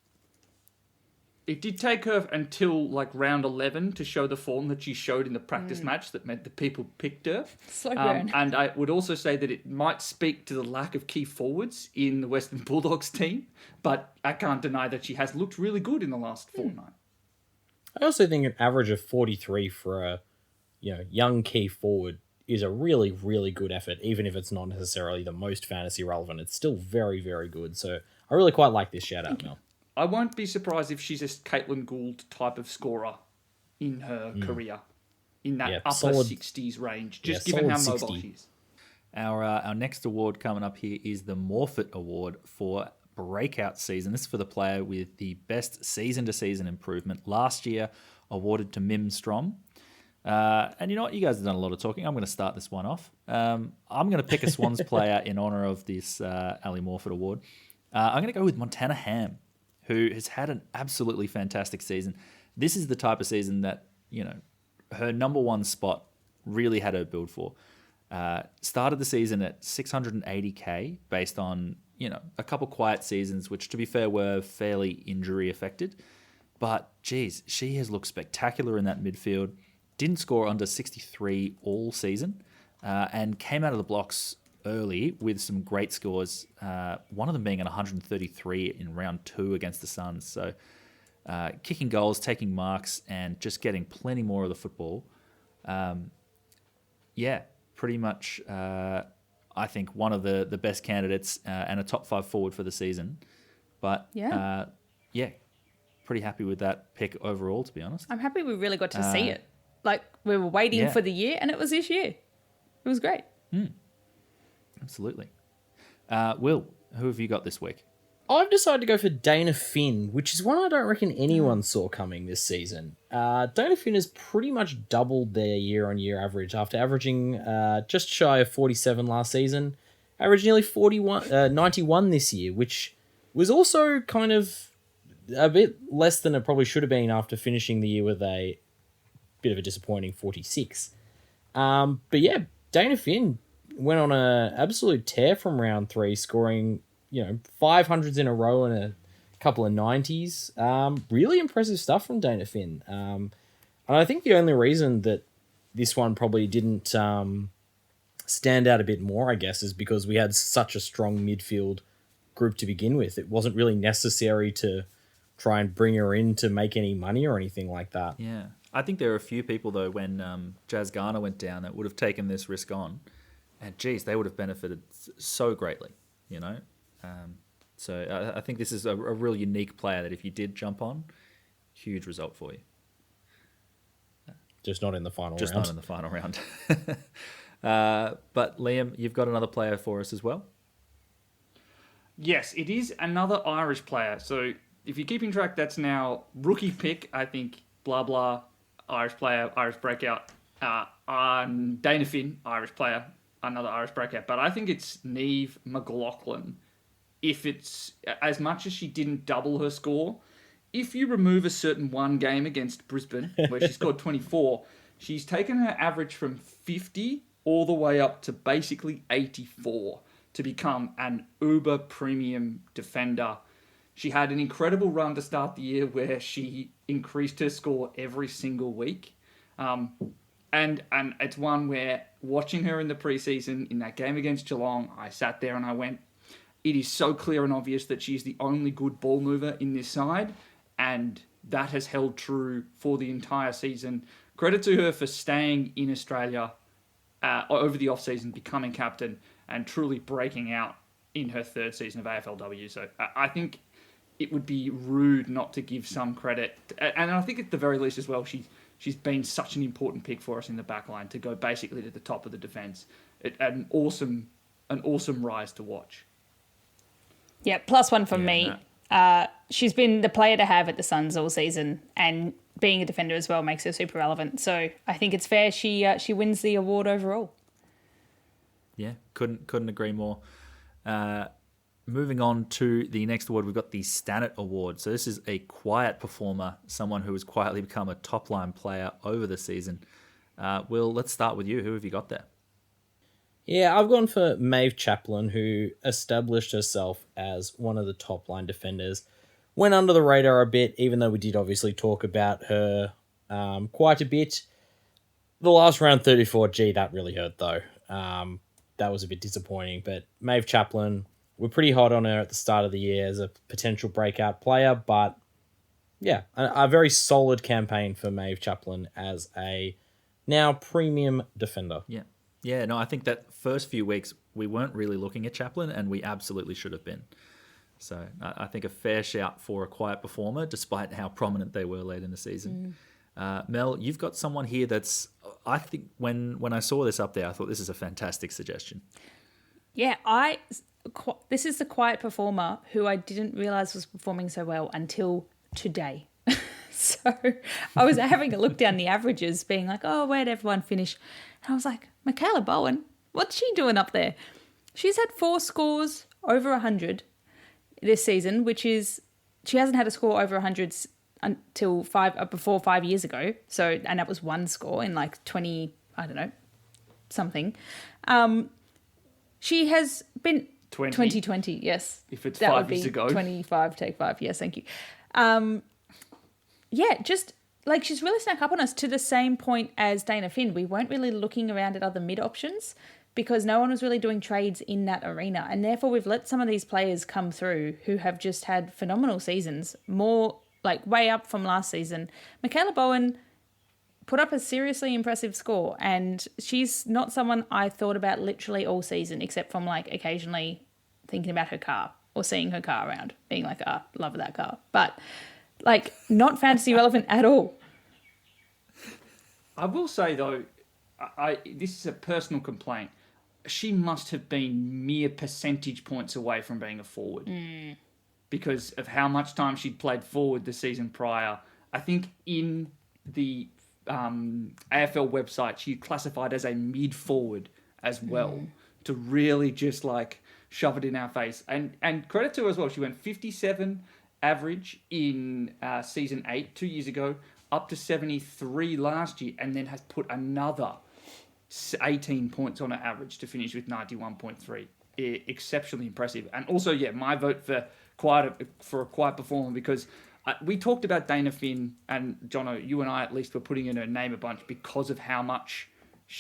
It did take her until round 11 to show the form that she showed in the practice match that meant that people picked her. Slow burn. And I would also say that it might speak to the lack of key forwards in the Western Bulldogs team, but I can't deny that she has looked really good in the last fortnight. I also think an average of 43 for a young key forward is a really, really good effort, even if it's not necessarily the most fantasy relevant. It's still very, very good. So I really quite like this shout-out, Mel. I won't be surprised if she's a Caitlin Gould type of scorer in her career, in that upper solid, 60s range, just given how mobile 60. she is. Our next award coming up here is the Morfitt Award for breakout season. This is for the player with the best season-to-season improvement. Last year, awarded to Mim Strom. And you know what? You guys have done a lot of talking. I'm going to start this one off. I'm going to pick a Swans player in honour of this Ali Morfitt Award. I'm going to go with Montana Ham, who has had an absolutely fantastic season. This is the type of season that, her number one spot really had her build for. Started the season at 680k based on, a couple quiet seasons, which to be fair were fairly injury affected. But geez, she has looked spectacular in that midfield. Didn't score under 63 all season, and came out of the blocks early with some great scores, one of them being an 133 in round 2 against the Suns. So kicking goals, taking marks, and just getting plenty more of the football. Pretty much, I think, one of the best candidates and a top 5 forward for the season. But pretty happy with that pick overall, to be honest. I'm happy we really got to see it. We were waiting for the year, and it was this year. It was great. Absolutely. Will, who have you got this week? I've decided to go for Dana Finn, which is one I don't reckon anyone saw coming this season. Dana Finn has pretty much doubled their year-on-year average after averaging just shy of 47 last season, averaged nearly 91 this year, which was also kind of a bit less than it probably should have been after finishing the year with a bit of a disappointing 46. But yeah, Dana Finn went on an absolute tear from round 3, scoring 500s in a row and a couple of 90s. Really impressive stuff from Dana Finn. And I think the only reason that this one probably didn't stand out a bit more, I guess, is because we had such a strong midfield group to begin with. It wasn't really necessary to try and bring her in to make any money or anything like that. Yeah. I think there are a few people, though, when Jazz Garner went down that would have taken this risk on. And, geez, they would have benefited so greatly, So I think this is a real unique player that if you did jump on, huge result for you. Just not in the final round. Just not in the final round. But, Liam, you've got another player for us as well? Yes, it is another Irish player. So if you're keeping track, that's now rookie pick, I think, blah, blah, Irish player, Irish breakout. Dana Finn, Irish player, another Irish breakout. But I think it's Niamh McLaughlin. If it's, as much as she didn't double her score, if you remove a certain one game against Brisbane, where she scored 24, She's taken her average from 50 all the way up to basically 84 to become an uber premium defender. She had an incredible run to start the year where she increased her score every single week. And it's one where watching her in the preseason, in that game against Geelong, I sat there and I went, it is so clear and obvious that she's the only good ball mover in this side, and that has held true for the entire season. Credit to her for staying in Australia over the off-season, becoming captain, and truly breaking out in her third season of AFLW. So I think it would be rude not to give some credit. And I think at the very least as well, she's been such an important pick for us in the back line to go basically to the top of the defence. An awesome rise to watch. Yeah, +1 from me. No. She's been the player to have at the Suns all season, and being a defender as well makes her super relevant. So I think it's fair she wins the award overall. Yeah, couldn't agree more. Moving on to the next award, we've got the Stannett Award. So this is a quiet performer, someone who has quietly become a top-line player over the season. Will, let's start with you. Who have you got there? Yeah, I've gone for Maeve Chaplin, who established herself as one of the top-line defenders. Went under the radar a bit, even though we did obviously talk about her quite a bit. The last round 34, that really hurt though. That was a bit disappointing. But Maeve Chaplin, we're pretty hot on her at the start of the year as a potential breakout player. But yeah, a very solid campaign for Maeve Chaplin as a now premium defender. Yeah, no, I think that first few weeks we weren't really looking at Chaplin, and we absolutely should have been. So I think a fair shout for a quiet performer, despite how prominent they were late in the season. Mel, you've got someone here that's, I think when I saw this up there, I thought this is a fantastic suggestion. Yeah, this is the quiet performer who I didn't realise was performing so well until today. So I was having a look down the averages, being like, oh, where'd everyone finish? And I was like, Michaela Bowen, what's she doing up there? She's had 4 scores over 100 this season, which is, she hasn't had a score over 100 until before 5 years ago. So, and that was 1 score in like 20, I don't know, something. She has been 2020, yes. If it's that 5 years ago. 25, take 5, yes, thank you. Yeah, just like she's really snuck up on us to the same point as Dana Finn. We weren't really looking around at other mid options because no one was really doing trades in that arena. And therefore we've let some of these players come through who have just had phenomenal seasons, more like way up from last season. Michaela Bowen put up a seriously impressive score, and she's not someone I thought about literally all season, except from like occasionally thinking about her car or seeing her car around, being like, love that car. But like, not fantasy relevant at all. I will say, though, this is a personal complaint. She must have been mere percentage points away from being a forward because of how much time she'd played forward the season prior. I think in the AFL website, she classified as a mid-forward as well to really just, like, shove it in our face. And credit to her as well. She went 57 average in season 8 2 years ago, up to 73 last year, and then has put another 18 points on her average to finish with 91.3. Exceptionally impressive. And also, yeah, my vote for a quiet performer, because we talked about Dana Finn, and Jono, you and I at least were putting in her name a bunch because of how much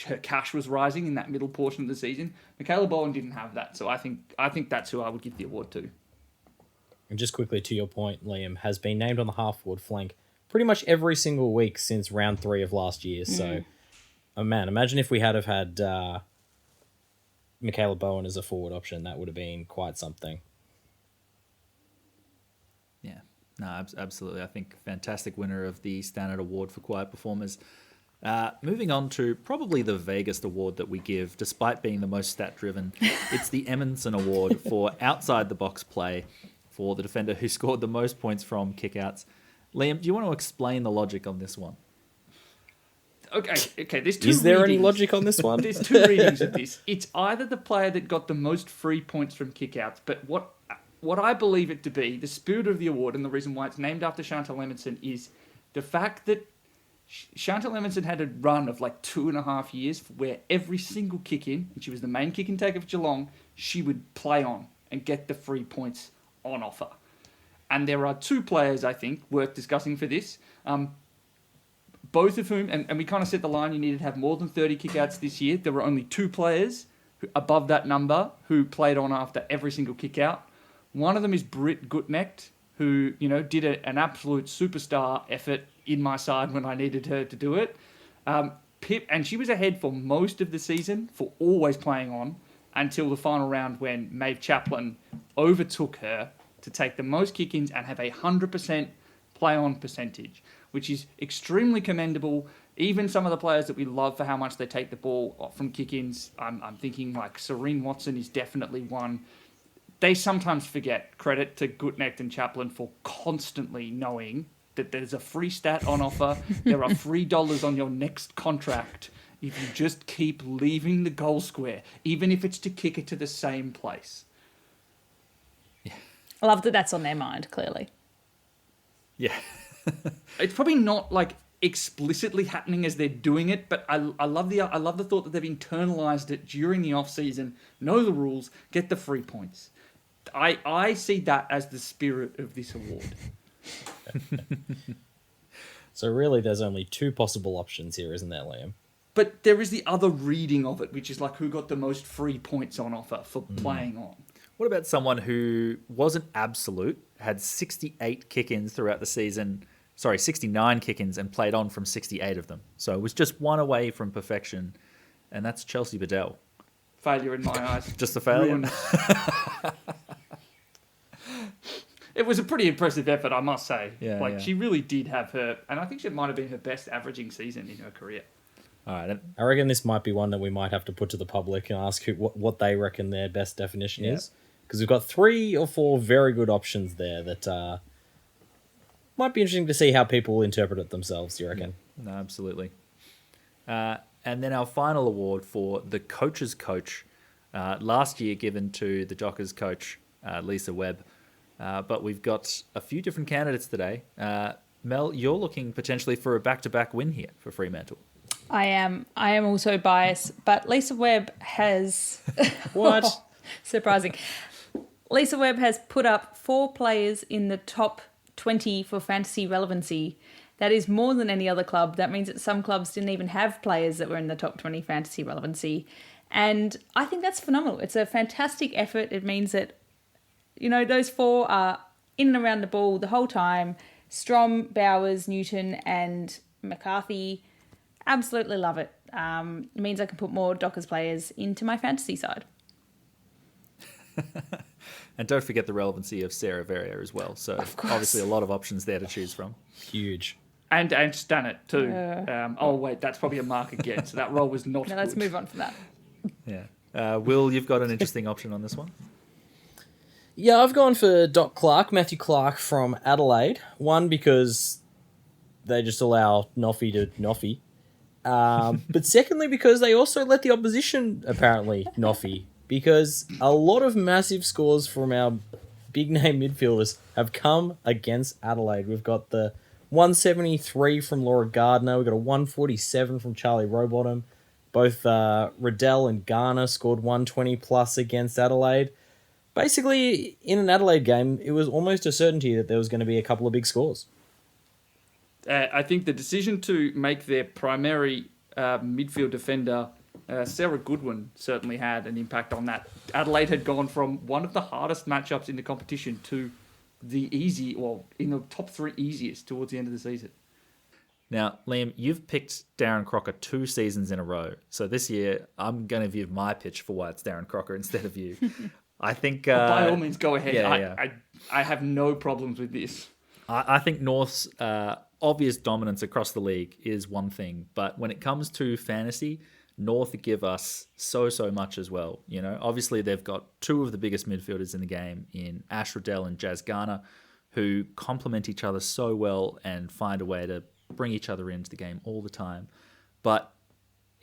her cash was rising in that middle portion of the season. Michaela Bowen didn't have that, so I think that's who I would give the award to. And just quickly to your point, Liam has been named on the half-forward flank pretty much every single week since round 3 of last year. So, oh man, imagine if we had Michaela Bowen as a forward option. That would have been quite something. Yeah, no, absolutely. I think fantastic winner of the Stannett Award for quiet performers. Moving on to probably the vaguest award that we give, despite being the most stat-driven. It's the Emerson Award for outside-the-box play for the defender who scored the most points from kickouts. Liam, do you want to explain the logic on this one? Okay. There's two. Is there readings. any logic on this one? There's 2 readings of this. It's either the player that got the most free points from kickouts, but what I believe it to be, the spirit of the award and the reason why it's named after Chantal Emerson is the fact that Chantal Emerson had a run of like 2.5 years where every single kick-in, and she was the main kick-in taker for Geelong, she would play on and get the free points on offer. And there are two players, I think, worth discussing for this. Both of whom, and we kind of set the line, you needed to have more than 30 kickouts this year. There were only two players above that number who played on after every single kickout. One of them is Britt Gutnecht, who, did an absolute superstar effort in my side when I needed her to do it. Pip, and she was ahead for most of the season for always playing on until the final round when Maeve Chaplin overtook her to take the most kick-ins and have 100% play-on percentage, which is extremely commendable. Even some of the players that we love for how much they take the ball from kick-ins, I'm thinking like Serene Watson is definitely one. They sometimes forget, credit to Gutnecht and Chaplin for constantly knowing that there's a free stat on offer. There are $3 on your next contract if you just keep leaving the goal square, even if it's to kick it to the same place. I love that that's on their mind, clearly. Yeah. It's probably not like explicitly happening as they're doing it, but I love the thought that they've internalized it during the off season. Know the rules, get the free points. I see that as the spirit of this award. So really, there's only two possible options here, isn't there, Liam? But there is the other reading of it, which is like who got the most free points on offer for playing on. What about someone who wasn't absolute, had 68 kick-ins throughout the season, 69 kick-ins, and played on from 68 of them. So it was just one away from perfection, and that's Chelsea Bedell. Failure in my eyes. Just a failure? It was a pretty impressive effort, I must say. Yeah. She really did have her, and I think it might have been her best averaging season in her career. All right. I reckon this might be one that we might have to put to the public and ask what they reckon their best definition is. Because we've got 3 or 4 very good options there that might be interesting to see how people interpret it themselves, do you reckon? No, absolutely. And then our final award for the coach's coach, last year given to the Dockers coach, Lisa Webb. But we've got a few different candidates today. Mel, you're looking potentially for a back-to-back win here for Fremantle. I am also biased, but Lisa Webb has... What? Surprising. Lisa Webb has put up 4 players in the top 20 for fantasy relevancy. That is more than any other club. That means that some clubs didn't even have players that were in the top 20 fantasy relevancy. And I think that's phenomenal. It's a fantastic effort. It means that, those 4 are in and around the ball the whole time. Strom, Bowers, Newton and McCarthy. Absolutely love it. It means I can put more Dockers players into my fantasy side. And don't forget the relevancy of Sarah Verrier as well. So obviously a lot of options there to choose from. Huge. And Stannett too. Wait, that's probably a mark again. So that role was not good. Let's move on from that. Yeah. Will, you've got an interesting option on this one. Yeah, I've gone for Doc Clark, Matthew Clark from Adelaide. One, because they just allow Noffy to Noffy. But secondly, because they also let the opposition apparently Noffy. Because a lot of massive scores from our big-name midfielders have come against Adelaide. We've got the 173 from Laura Gardner. We've got a 147 from Charlie Rowbottom. Both Riddell and Garner scored 120-plus against Adelaide. Basically, in an Adelaide game, it was almost a certainty that there was going to be a couple of big scores. I think the decision to make their primary midfield defender Sarah Goodwin certainly had an impact on that. Adelaide had gone from one of the hardest matchups in the competition to the in the top 3 easiest towards the end of the season. Now, Liam, you've picked Darren Crocker 2 seasons in a row. So this year, I'm going to give my pitch for why it's Darren Crocker instead of you. I think... by all means, go ahead. Yeah. I have no problems with this. I think North's obvious dominance across the league is one thing. But when it comes to fantasy... North give us so much as well. Obviously they've got 2 of the biggest midfielders in the game in Ash Riddell and Jazz Garner, who complement each other so well and find a way to bring each other into the game all the time. But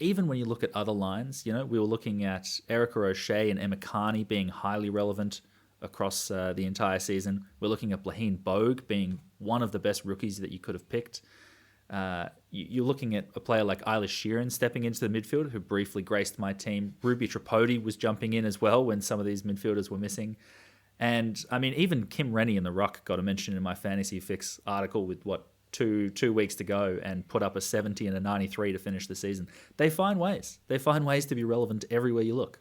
even when you look at other lines, we were looking at Erica O'Shea and Emma Carney being highly relevant across the entire season. We're looking at Blaheen Bogue being one of the best rookies that you could have picked. You're looking at a player like Eilish Sheeran stepping into the midfield, who briefly graced my team. Ruby Tripodi was jumping in as well when some of these midfielders were missing. And, I mean, even Kim Rennie in the ruck got a mention in my Fantasy Fix article with, two weeks to go, and put up a 70 and a 93 to finish the season. They find ways. They find ways to be relevant everywhere you look.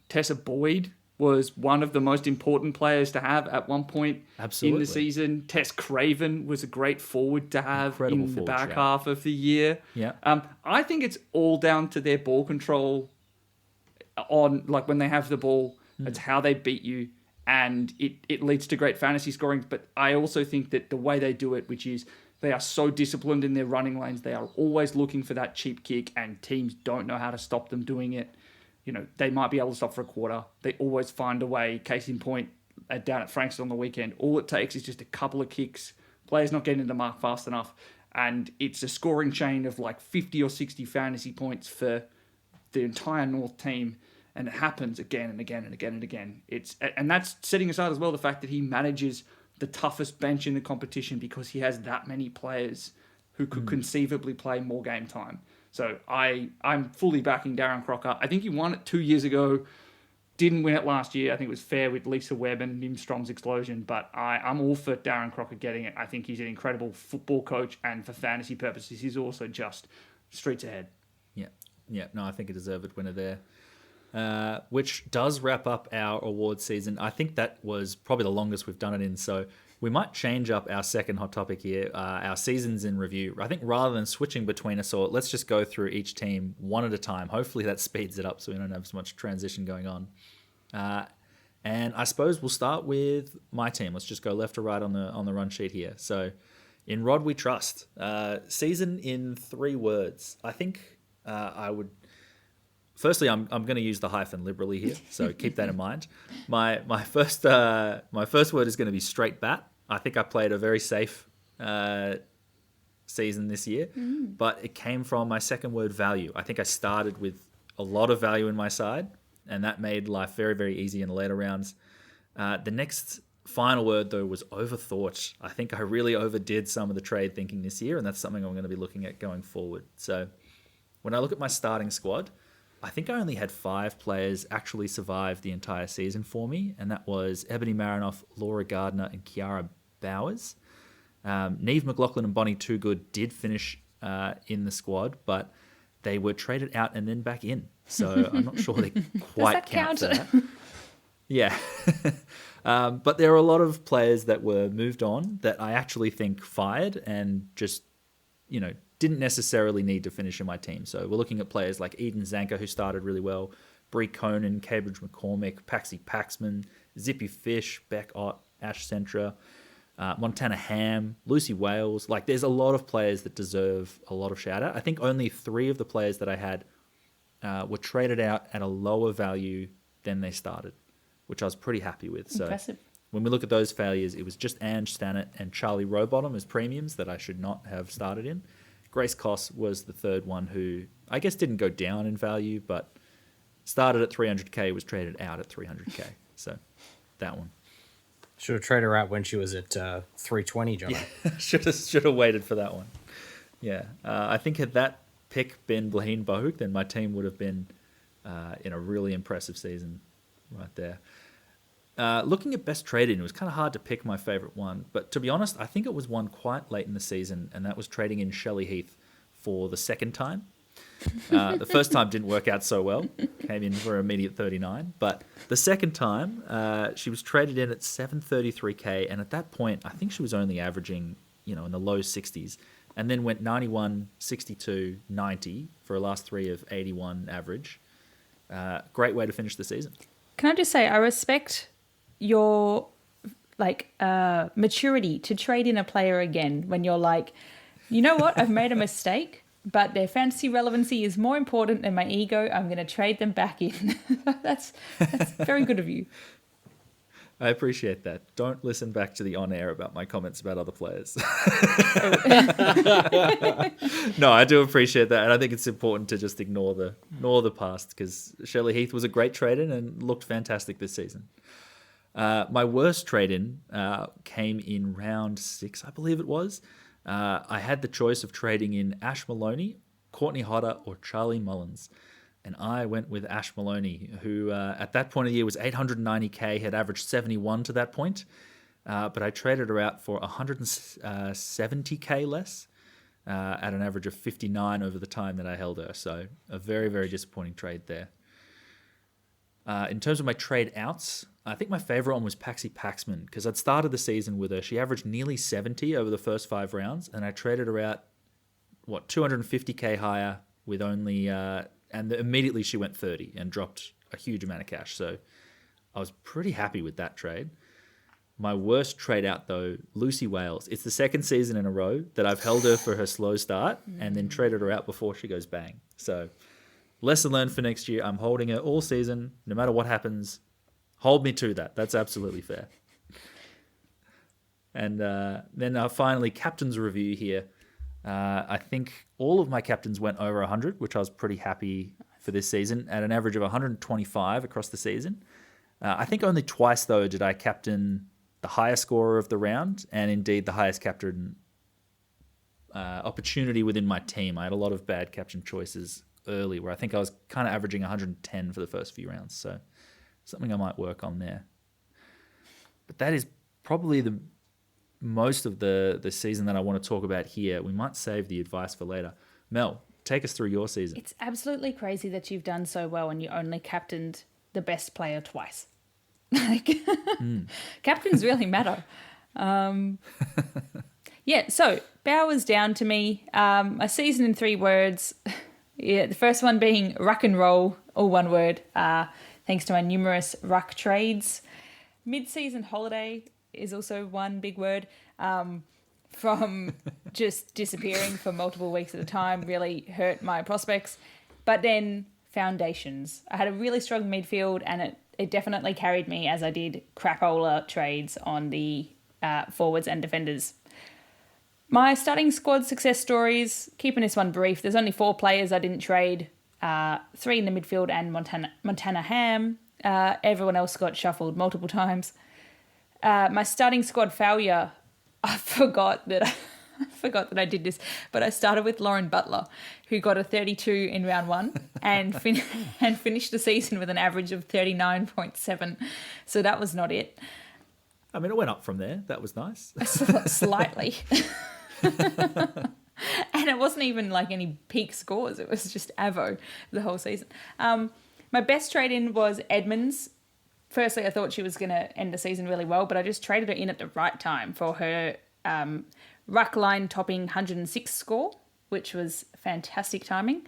Tessa Boyd was one of the most important players to have at one point in the season. Tess Craven was a great forward to have in the back half of the year. Yeah. I think it's all down to their ball control on, like, when they have the ball. It's how they beat you, and it leads to great fantasy scoring. But I also think that the way they do it, which is they are so disciplined in their running lanes, they are always looking for that cheap kick, and teams don't know how to stop them doing it. You know, they might be able to stop for a quarter. They always find a way. Case in point, down at Frankston on the weekend, all it takes is just a couple of kicks. Players not getting to the mark fast enough, and it's a scoring chain of like 50 or 60 fantasy points for the entire North team. And it happens again and again and again and again. And that's setting aside as well the fact that he manages the toughest bench in the competition, because he has that many players who could conceivably play more game time. So I'm fully backing Darren Crocker. I think he won it 2 years ago. Didn't win it last year. I think it was fair with Lisa Webb and Nim Strong's explosion. But I'm all for Darren Crocker getting it. I think he's an incredible football coach. And for fantasy purposes, he's also just streets ahead. Yeah. No, I think a deserved winner there. Which does wrap up our awards season. I think that was probably the longest we've done it in, so we might change up our second hot topic here, our seasons in review. I think rather than switching between us all, let's just go through each team one at a time. Hopefully that speeds it up so we don't have so much transition going on. And I suppose we'll start with my team. Let's just go left to right on the run sheet here. So in Rod We Trust, season in 3 words. I think I would... Firstly, I'm going to use the hyphen liberally here, so keep that in mind. My first word is going to be straight bat. I think I played a very safe season this year, but it came from my second word, value. I think I started with a lot of value in my side, and that made life very, very easy in the later rounds. The next final word, though, was overthought. I think I really overdid some of the trade thinking this year, and that's something I'm going to be looking at going forward. So when I look at my starting squad, I think I only had 5 players actually survive the entire season for me, and that was Ebony Marinoff, Laura Gardner, and Kiara Bowers. Neve McLaughlin and Bonnie Toogood did finish in the squad, but they were traded out and then back in. So I'm not sure they quite count for that. Yeah. But there are a lot of players that were moved on that I actually think fired and just, didn't necessarily need to finish in my team. So we're looking at players like Eden Zanker, who started really well, Brie Conan, Cambridge McCormick, Paxi Paxman, Zippy Fish, Beck Ott, Ash Centra, Montana Ham, Lucy Wales. Like, there's a lot of players that deserve a lot of shout out. I think only 3 of the players that I had were traded out at a lower value than they started, which I was pretty happy with. Impressive. So when we look at those failures, it was just Ange Stannett and Charlie Rowbottom as premiums that I should not have started in. Grace Koss was the third one, who I guess didn't go down in value, but started at 300k, was traded out at 300k. So that one. Should have traded her out when she was at 320, Jono. Yeah, should have waited for that one. Yeah, I think had that pick been Blaheen Bahuk, then my team would have been in a really impressive season right there. Looking at best trade-in, it was kind of hard to pick my favourite one. But to be honest, I think it was one quite late in the season, and that was trading in Shelley Heath for the second time. The first time didn't work out so well. Came in for immediate 39. But the second time, she was traded in at 733k, and at that point, I think she was only averaging, in the low 60s, and then went 91, 62, 90 for a last 3 of 81 average. Great way to finish the season. Can I just say, I respect your maturity to trade in a player again when you're like, you know what, I've made a mistake, but their fantasy relevancy is more important than my ego. I'm going to trade them back in. That's very good of you. I appreciate that. Don't listen back to the on-air about my comments about other players. No, I do appreciate that, and I think it's important to just ignore the past, because Shelley Heath was a great trade-in and looked fantastic this season. My worst trade-in came in round 6, I believe it was. I had the choice of trading in Ash Maloney, Courtney Hodder, or Charlie Mullins. And I went with Ash Maloney, who at that point of the year was 890k, had averaged 71 to that point. But I traded her out for 170k less at an average of 59 over the time that I held her. So a very, very disappointing trade there. In terms of my trade outs, I think my favorite one was Paxi Paxman because I'd started the season with her. She averaged nearly 70 over the first 5 rounds, and I traded her out, 250k higher with only... and immediately she went 30 and dropped a huge amount of cash. So I was pretty happy with that trade. My worst trade out, though, Lucy Wales. It's the second season in a row that I've held her for her slow start and then traded her out before she goes bang. So lesson learned for next year. I'm holding her all season, no matter what happens. Hold me to that. That's absolutely fair. And then finally, captain's review here. I think all of my captains went over 100, which I was pretty happy for this season, at an average of 125 across the season. I think only twice, though, did I captain the highest scorer of the round and indeed the highest captain opportunity within my team. I had a lot of bad captain choices early where I think I was kind of averaging 110 for the first few rounds. So something I might work on there. But that is probably the most of the season that I want to talk about here. We might save the advice for later. Mel, take us through your season. It's absolutely crazy that you've done so well and you only captained the best player twice. Captains really matter. So Bowers down to me. A season in 3 words. The first one being ruck and roll, all one word, thanks to my numerous ruck trades. Mid-season holiday is also one big word. From just disappearing for multiple weeks at a time really hurt my prospects. But then foundations. I had a really strong midfield and it definitely carried me as I did crapola trades on the forwards and defenders. My starting squad success stories, keeping this one brief. There's only 4 players I didn't trade, 3 in the midfield and Montana Ham. Everyone else got shuffled multiple times. My starting squad failure, I forgot that I did this, but I started with Lauren Butler, who got a 32 in round 1 and finished the season with an average of 39.7. So that was not it. I mean, it went up from there. That was nice. Slightly. And it wasn't even like any peak scores. It was just Avo the whole season. My best trade-in was Edmonds. Firstly, I thought she was going to end the season really well, but I just traded her in at the right time for her ruck line topping 106 score, which was fantastic timing.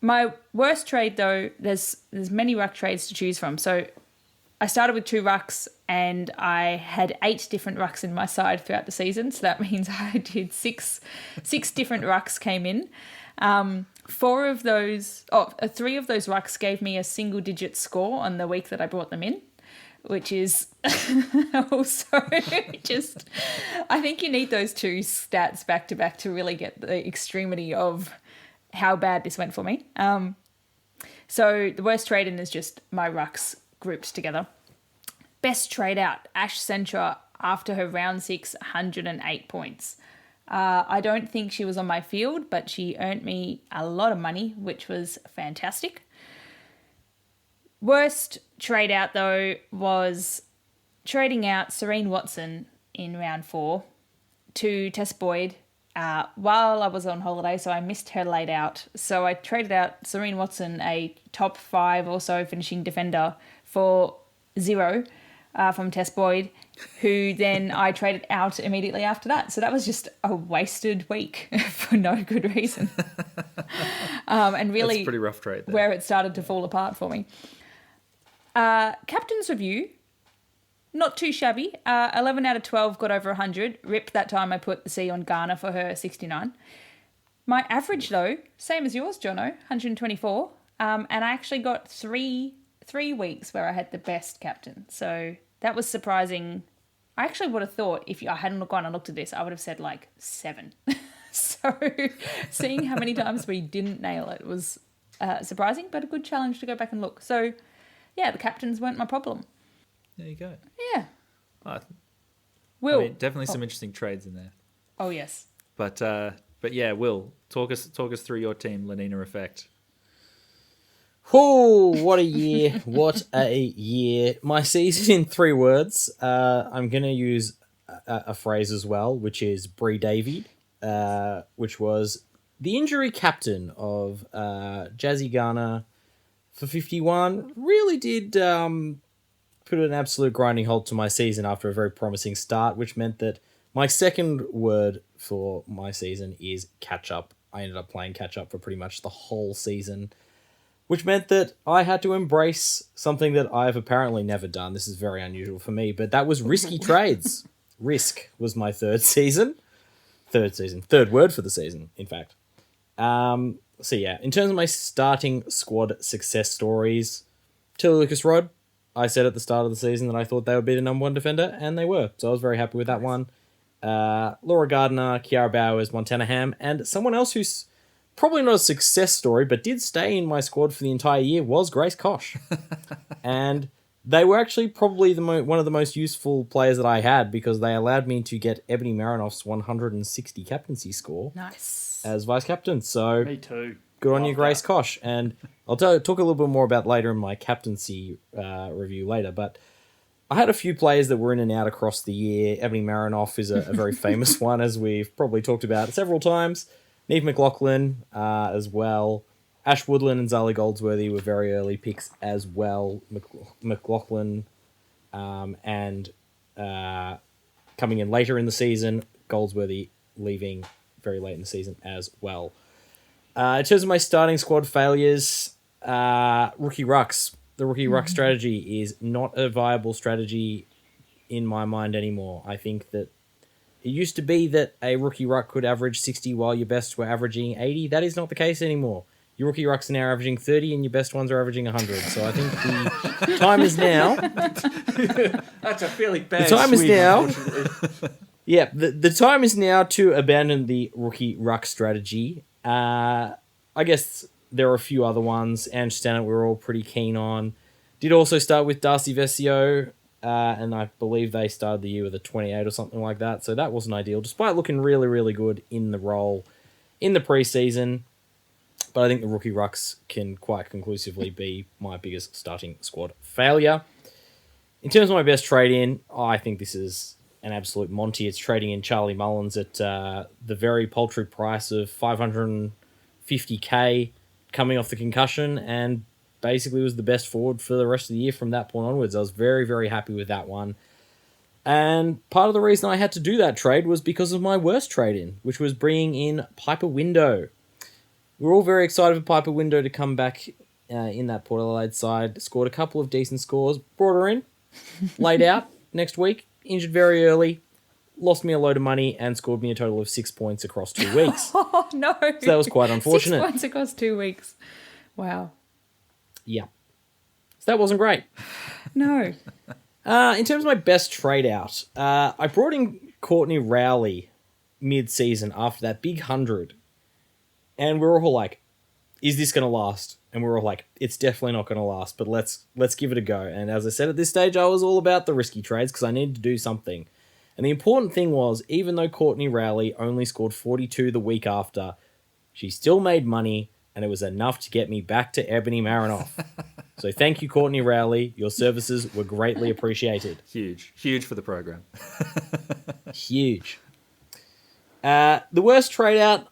My worst trade, though, there's many ruck trades to choose from. So I started with 2 rucks and I had 8 different rucks in my side throughout the season. So that means I did 6 different rucks came in. 3 of those rucks gave me a single-digit score on the week that I brought them in, which is also just... I think you need those 2 stats back-to-back to really get the extremity of how bad this went for me. So the worst trade-in is just my rucks grouped together. Best trade-out, Ash Sentra, after her round 6, 108 points. I don't think she was on my field, but she earned me a lot of money, which was fantastic. Worst trade out, though, was trading out Serene Watson in round 4 to Tess Boyd while I was on holiday, so I missed her laid out. So I traded out Serene Watson, a top 5 or so finishing defender, for 0 from Tess Boyd, who then I traded out immediately after that. So that was just a wasted week for no good reason. And really, that's a pretty rough trade there. Where it started to fall apart for me. Captain's review, not too shabby. 11 out of 12 got over 100. Rip, that time I put the C on Garner for her 69. My average, though, same as yours, Jono, 124. And I actually got three weeks where I had the best captain. So that was surprising. I actually would have thought if I hadn't gone and looked at this, I would have said like 7. So seeing how many times we didn't nail it was surprising, but a good challenge to go back and look. So yeah, the captains weren't my problem. There you go. Yeah. I Will. mean, definitely some interesting trades in there. Oh, yes. But yeah, Will, talk us through your team, Lenina Effect. Oh, what a year. What a year. My season in 3 words. I'm going to use a phrase as well, which is Bree Davied, which was the injury captain of Jazzy Garner for 51. Really did put an absolute grinding halt to my season after a very promising start, which meant that my second word for my season is catch up. I ended up playing catch up for pretty much the whole season, which meant that I had to embrace something that I've apparently never done. This is very unusual for me, but that was risky trades. Risk was my third word for the season, in fact. So yeah, in terms of my starting squad success stories, Tilly Lucas Rod, I said at the start of the season that I thought they would be the number 1 defender, and they were. So I was very happy with that one. Laura Gardner, Kiara Bowers, Montana Ham, and someone else who's probably not a success story, but did stay in my squad for the entire year was Grace Koch. And they were actually probably one of the most useful players that I had because they allowed me to get Ebony Marinoff's 160 captaincy score. Nice. As vice captain. So Me too. good on you, Grace Koch. And I'll talk a little bit more about later in my captaincy review later, but I had a few players that were in and out across the year. Ebony Marinoff is a very famous one, as we've probably talked about several times. Neve McLaughlin as well. Ash Woodland and Zali Goldsworthy were very early picks as well. McLaughlin and coming in later in the season. Goldsworthy leaving very late in the season as well. In terms of my starting squad failures, rookie rucks. The rookie ruck strategy is not a viable strategy in my mind anymore. I think that it used to be that a rookie ruck could average 60 while your best were averaging 80. That is not the case anymore. Your rookie rucks are now averaging 30 and your best ones are averaging 100. So I think the time is now. That's a fairly bad The time is swing, now. unfortunately. Yeah, the time is now to abandon the rookie ruck strategy. I guess there are a few other ones. Ange Stannett we were all pretty keen on. Did also start with Darcy Vesio, and I believe they started the year with a 28 or something like that. So that wasn't ideal, despite looking really, really good in the role in the preseason. But I think the rookie rucks can quite conclusively be my biggest starting squad failure. In terms of my best trade-in, I think this is an absolute Monty. It's trading in Charlie Mullins at the very paltry price of $550K coming off the concussion, and basically was the best forward for the rest of the year from that point onwards. I was very, very happy with that one. And part of the reason I had to do that trade was because of my worst trade-in, which was bringing in Piper Window. We were all very excited for Piper Window to come back in that Port Adelaide side. Scored a couple of decent scores. Brought her in. Laid out next week. Injured very early. Lost me a load of money and scored me a total of 6 points across 2 weeks. Oh, no. So that was quite unfortunate. 6 points across 2 weeks. Wow. Yeah. So that wasn't great. No. In terms of my best trade out, I brought in Courtney Rowley mid-season after that big 100. And we were all like, is this going to last? And we were all like, it's definitely not going to last, but let's give it a go. And as I said at this stage, I was all about the risky trades because I needed to do something. And the important thing was, even though Courtney Rowley only scored 42 the week after, she still made money, and it was enough to get me back to Ebony Marinoff. So thank you, Courtney Rowley. Your services were greatly appreciated. Huge for the program. Huge. The worst trade out,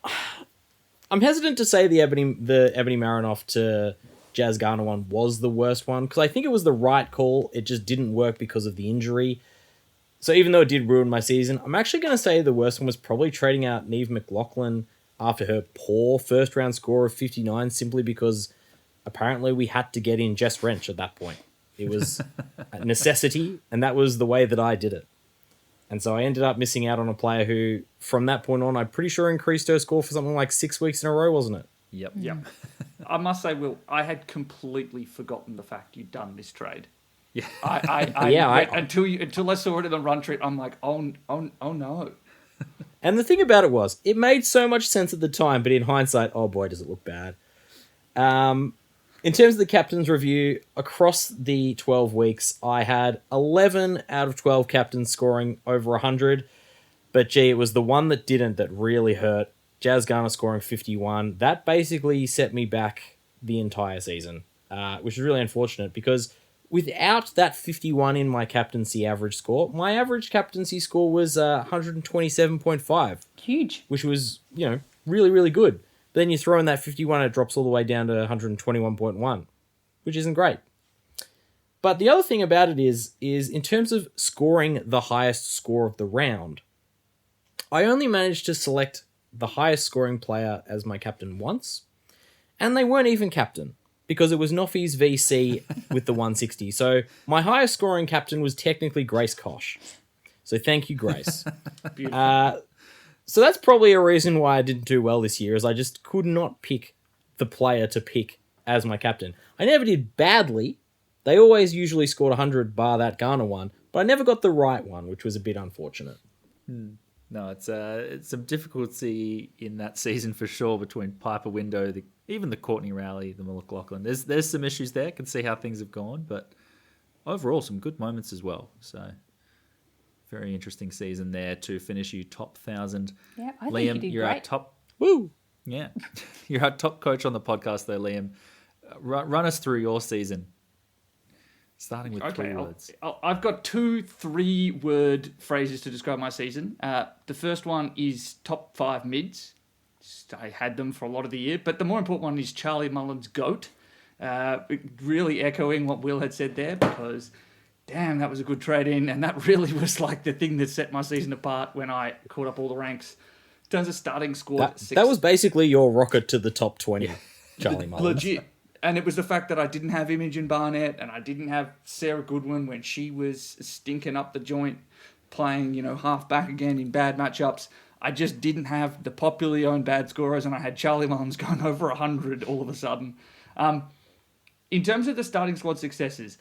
I'm hesitant to say the Ebony Marinoff to Jazz Garner one was the worst one, because I think it was the right call. It just didn't work because of the injury. So even though it did ruin my season, I'm actually going to say the worst one was probably trading out Neve McLaughlin after her poor first-round score of 59, simply because apparently we had to get in Jess Wrench at that point. It was a necessity, and that was the way that I did it. And so I ended up missing out on a player who, from that point on, I'm pretty sure increased her score for something like 6 weeks in a row, wasn't it? Yep. I must say, Will, I had completely forgotten the fact you'd done this trade. Yeah. Until I saw it in the run treat, I'm like, oh no. And the thing about it was, it made so much sense at the time, but in hindsight, oh boy, does it look bad. In terms of the captain's review, across the 12 weeks, I had 11 out of 12 captains scoring over 100. But gee, it was the one that didn't that really hurt. Jazz Garner scoring 51. That basically set me back the entire season, which is really unfortunate because without that 51 in my captaincy average score, my average captaincy score was 127.5. Huge. Which was, really, really good. But then you throw in that 51, it drops all the way down to 121.1, which isn't great. But the other thing about it is in terms of scoring the highest score of the round, I only managed to select the highest scoring player as my captain once, and they weren't even captain, because it was Noffy's VC with the 160. So my highest scoring captain was technically Grace Kosh. So thank you, Grace. So that's probably a reason why I didn't do well this year, is I just could not pick the player to pick as my captain. I never did badly. They always usually scored 100 bar that Garner one, but I never got the right one, which was a bit unfortunate. No, it's some difficulty in that season for sure between Piper Window, even the Courtney Rowley, the McLaughlin. There's some issues there. Can see how things have gone, but overall some good moments as well. So very interesting season there to finish you top 1,000. Yeah, I Liam, think you did you're great. our top. Woo! Yeah, you're our top coach on the podcast though, Liam. Run us through your season, starting with 3 words. I've got 2 3-word phrases to describe my season. The first one is top 5 mids. I had them for a lot of the year, but the more important one is Charlie Mullins' GOAT. Really echoing what Will had said there, because damn, that was a good trade-in, and that really was like the thing that set my season apart when I caught up all the ranks. In terms of starting squad, that was basically your rocket to the top 20, Charlie Mullins. Legit. And it was the fact that I didn't have Imogen Barnett and I didn't have Sarah Goodwin when she was stinking up the joint, playing, half back again in bad matchups. I just didn't have the popularly owned bad scorers, and I had Charlie Mullins going over 100 all of a sudden. In terms of the starting squad successes,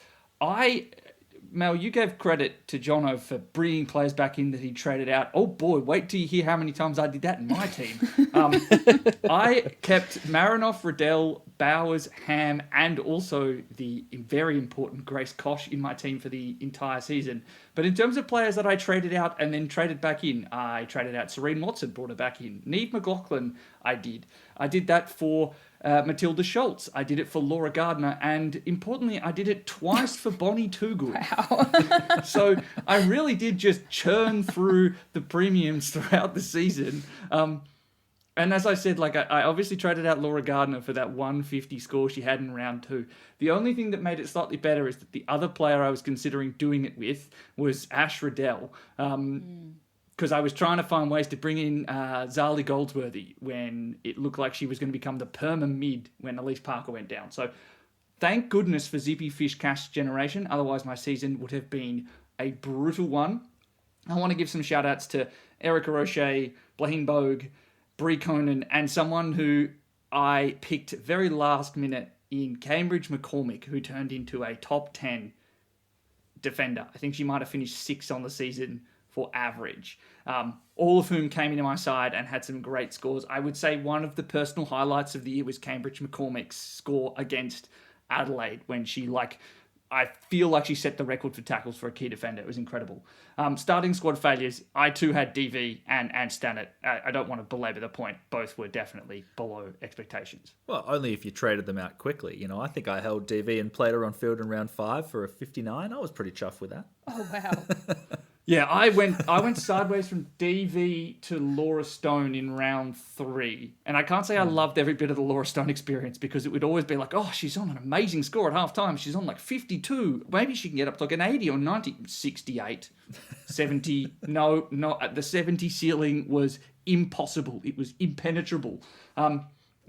Mel, you gave credit to Jono for bringing players back in that he traded out. Oh boy, wait till you hear how many times I did that in my team. I kept Marinoff, Riddell, Bowers, Ham, and also the very important Grace Kosh in my team for the entire season. But in terms of players that I traded out and then traded back in, I traded out Serene Watson, brought her back in. Neve McLaughlin, I did. I did that for Matilda Schultz. I did it for Laura Gardner, and importantly, I did it twice for Bonnie Toogood. Wow. So I really did just churn through the premiums throughout the season. And as I said, I obviously traded out Laura Gardner for that 150 score she had in round 2. The only thing that made it slightly better is that the other player I was considering doing it with was Ash Riddell. Because I was trying to find ways to bring in Zali Goldsworthy when it looked like she was going to become the perma mid when Elise Parker went down. So thank goodness for Zippy Fish cash generation. Otherwise, my season would have been a brutal one. I want to give some shout outs to Erica Roche, Blaine Bogue, Brie Conan, and someone who I picked very last minute in Cambridge McCormick, who turned into a top 10 defender. I think she might have finished 6th on the season for average, all of whom came into my side and had some great scores. I would say one of the personal highlights of the year was Cambridge McCormick's score against Adelaide, when she, I feel like she set the record for tackles for a key defender. It was incredible. Starting squad failures, I too had DV and Stannett. I don't want to belabor the point. Both were definitely below expectations. Well, only if you traded them out quickly. I think I held DV and played her on field in round 5 for a 59. I was pretty chuffed with that. Oh, wow. Yeah, I went sideways from DV to Laura Stone in round 3. And I can't say I loved every bit of the Laura Stone experience, because it would always be like, oh, she's on an amazing score at halftime. She's on 52. Maybe she can get up to an 80 or 90. 68. 70. No, the 70 ceiling was impossible. It was impenetrable.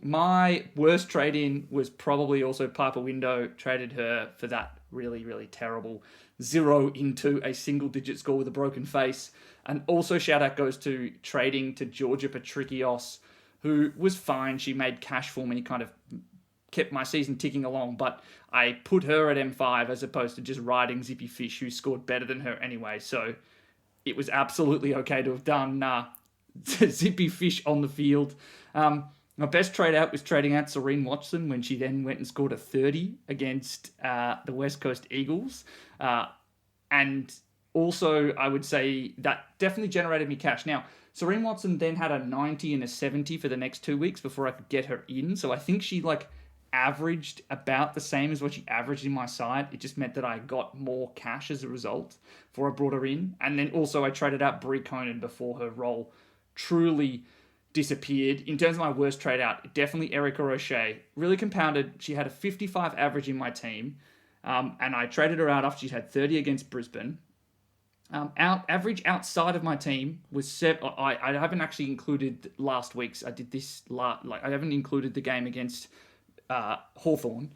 My worst trade-in was probably also Piper Window. Traded her for that really, really terrible 0 into a single-digit score with a broken face. And also shout-out goes to trading to Georgia Patrikios, who was fine. She made cash for me, kind of kept my season ticking along, but I put her at M5 as opposed to just riding Zippy Fish, who scored better than her anyway. So it was absolutely okay to have done Zippy Fish on the field. My best trade out was trading out Serene Watson when she then went and scored a 30 against the West Coast Eagles. And also, I would say that definitely generated me cash. Now, Serene Watson then had a 90 and a 70 for the next 2 weeks before I could get her in. So I think she averaged about the same as what she averaged in my side. It just meant that I got more cash as a result before I brought her in. And then also I traded out Brie Conan before her role truly disappeared. In terms of my worst trade out, definitely Erica O'Shea. Really compounded. She had a 55 average in my team. And I traded her out after she had 30 against Brisbane. Average outside of my team was I haven't actually included last week's. I did this I haven't included the game against Hawthorn,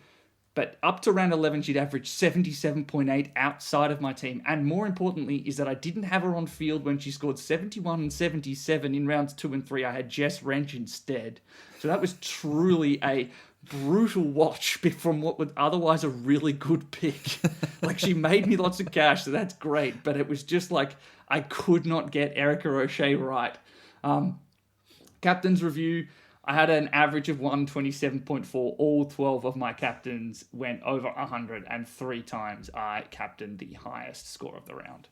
but up to round 11 she'd averaged 77.8 outside of my team, and more importantly is that I didn't have her on field when she scored 71 and 77 in rounds 2 and 3. I had Jess Wrench instead, so that was truly a brutal watch from what was otherwise a really good pick. She made me lots of cash, so that's great, but it was just I could not get Erica O'Shea right. Captain's review, I had an average of 127.4. All 12 of my captains went over 100, and 3 times I captained the highest score of the round.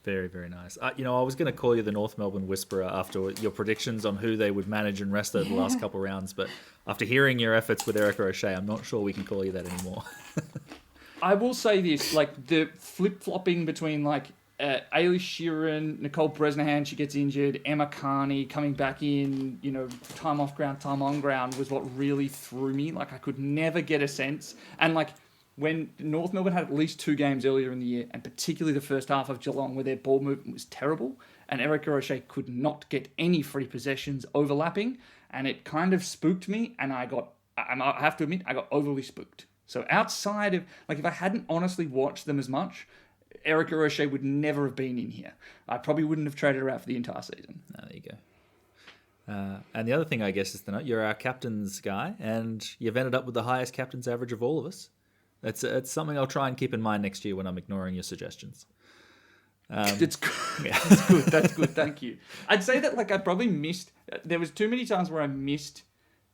Very, very nice. I was going to call you the North Melbourne Whisperer after your predictions on who they would manage and rest over the last couple of rounds, but after hearing your efforts with Erica O'Shea, I'm not sure we can call you that anymore. I will say this, the flip-flopping between, Ailish Sheeran, Nicole Bresnahan, she gets injured, Emma Carney coming back in, time off ground, time on ground was what really threw me. I could never get a sense. And, when North Melbourne had at least 2 games earlier in the year, and particularly the first half of Geelong, where their ball movement was terrible, and Erica O'Shea could not get any free possessions overlapping, and it kind of spooked me, and I have to admit, I got overly spooked. So outside of, if I hadn't honestly watched them as much, Erica O'Shea would never have been in here. I probably wouldn't have traded her out for the entire season. There you go. And the other thing, I guess, is to note, you're our captain's guy, and you've ended up with the highest captain's average of all of us. It's something I'll try and keep in mind next year when I'm ignoring your suggestions. It's good. That's good. Thank you. I'd say that I probably missed. There was too many times where I missed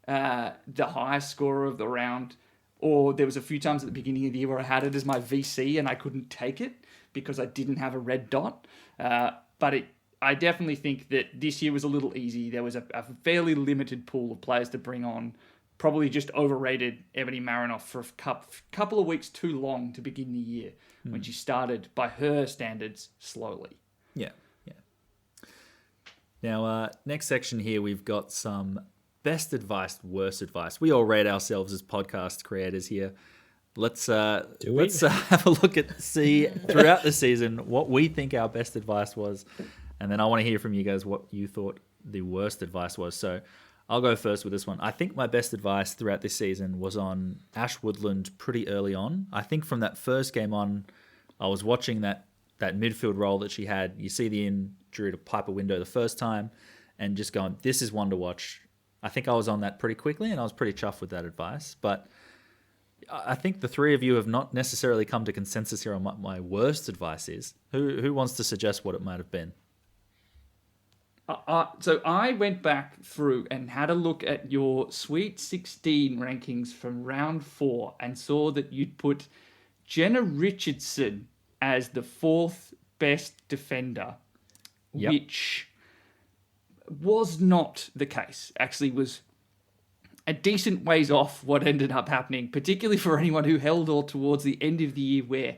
the highest scorer of the round, or there was a few times at the beginning of the year where I had it as my VC and I couldn't take it because I didn't have a red dot. But I definitely think that this year was a little easy. There was a fairly limited pool of players to bring on. Probably just overrated Ebony Marinoff for a couple of weeks too long to begin the year when she started, by her standards, slowly. Yeah. Now, next section here, we've got some best advice, worst advice. We all rate ourselves as podcast creators here. Let's have a look at throughout the season what we think our best advice was, and then I want to hear from you guys what you thought the worst advice was. So I'll go first with this one. I think my best advice throughout this season was on Ash Woodland pretty early on. I think from that first game on, I was watching that midfield role that she had. You see the injury to Piper Window the first time and just going, this is one to watch. I think I was on that pretty quickly and I was pretty chuffed with that advice. But I think the three of you have not necessarily come to consensus here on what my worst advice is. Who wants to suggest what it might have been? So I went back through and had a look at your Sweet 16 rankings from round 4 and saw that you'd put Jenna Richardson as the 4th best defender, which was not the case. Actually was a decent ways off what ended up happening, particularly for anyone who held all towards the end of the year where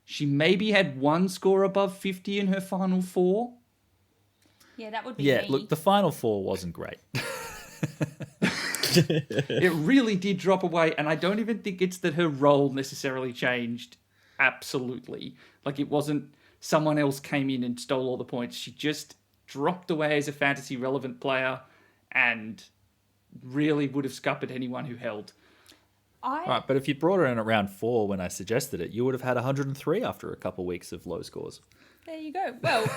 she maybe had one score above 50 in her final 4. Yeah, that would be Yeah, me. look, the final 4 wasn't great. It really did drop away, and I don't even think it's that her role necessarily changed absolutely. It wasn't someone else came in and stole all the points. She just dropped away as a fantasy relevant player and really would have scuppered anyone who held. Right, but if you brought her in at round 4 when I suggested it, you would have had 103 after a couple of weeks of low scores. There you go. Well,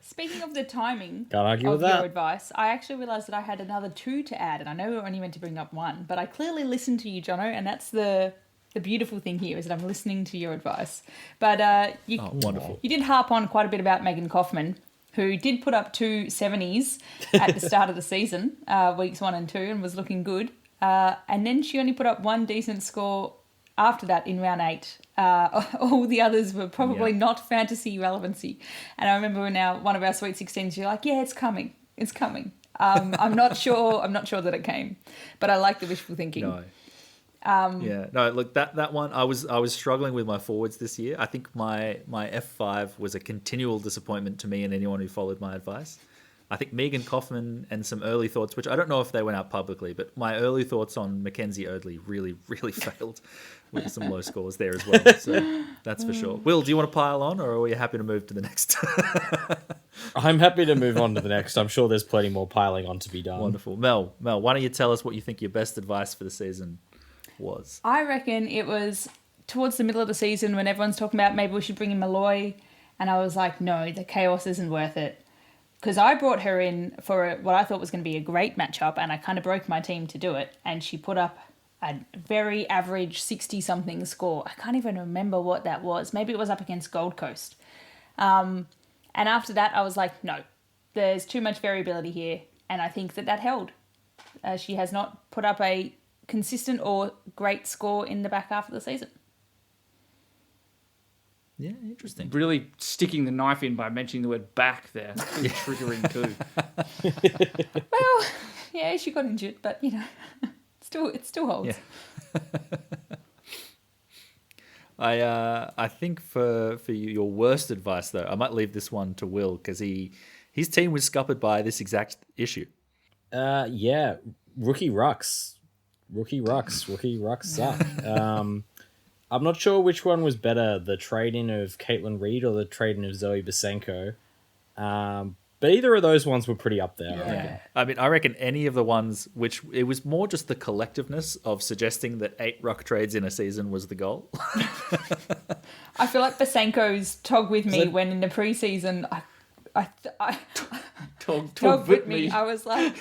speaking of the timing Can't argue of with that. your advice, I actually realised that I had another 2 to add, and I know we were only meant to bring up 1, but I clearly listened to you, Jono, and that's the beautiful thing here is that I'm listening to your advice. But Wonderful. You did harp on quite a bit about Megan Kaufman, who did put up 2 70s at the start of the season, weeks 1 and 2, and was looking good. And then she only put up 1 decent score after that, in round 8, all the others were probably not fantasy relevancy. And I remember now one of our Sweet 16s, you're like, yeah, it's coming. It's coming. I'm not sure that it came, but I like the wishful thinking. No. Look, that one, I was struggling with my forwards this year. I think my F5 was a continual disappointment to me and anyone who followed my advice. I think Megan Kaufman and some early thoughts, which I don't know if they went out publicly, but my early thoughts on Mackenzie Oadley really, really failed with some low scores there as well. So that's for sure. Will, do you want to pile on, or are we happy to move to the next? I'm happy to move on to the next. I'm sure there's plenty more piling on to be done. Wonderful. Mel, why don't you tell us what you think your best advice for the season was? I reckon it was towards the middle of the season when everyone's talking about maybe we should bring in Malloy, and I was like, no, the chaos isn't worth it. Because I brought her in for what I thought was going to be a great matchup, and I kind of broke my team to do it, and she put up a very average 60-something score. I can't even remember what that was. Maybe it was up against Gold Coast. And after that, I was like, no, there's too much variability here, and I think that held. She has not put up a consistent or great score in the back half of the season. Yeah, interesting. Really sticking the knife in by mentioning the word back there. That's really triggering too. Well, yeah, she got injured, but, it still holds. Yeah. I think for you, your worst advice, though, I might leave this one to Will, because his team was scuppered by this exact issue. Rookie rucks. Rookie rucks suck. I'm not sure which one was better, the trade-in of Caitlin Reid or the trade-in of Zoe Basenko. But either of those ones were pretty up there. Yeah. I mean, I reckon any of the ones which it was more just the collectiveness of suggesting that 8 ruck trades in a season was the goal. I feel like Basenko's tog with me when in the preseason Tog with me. I was like,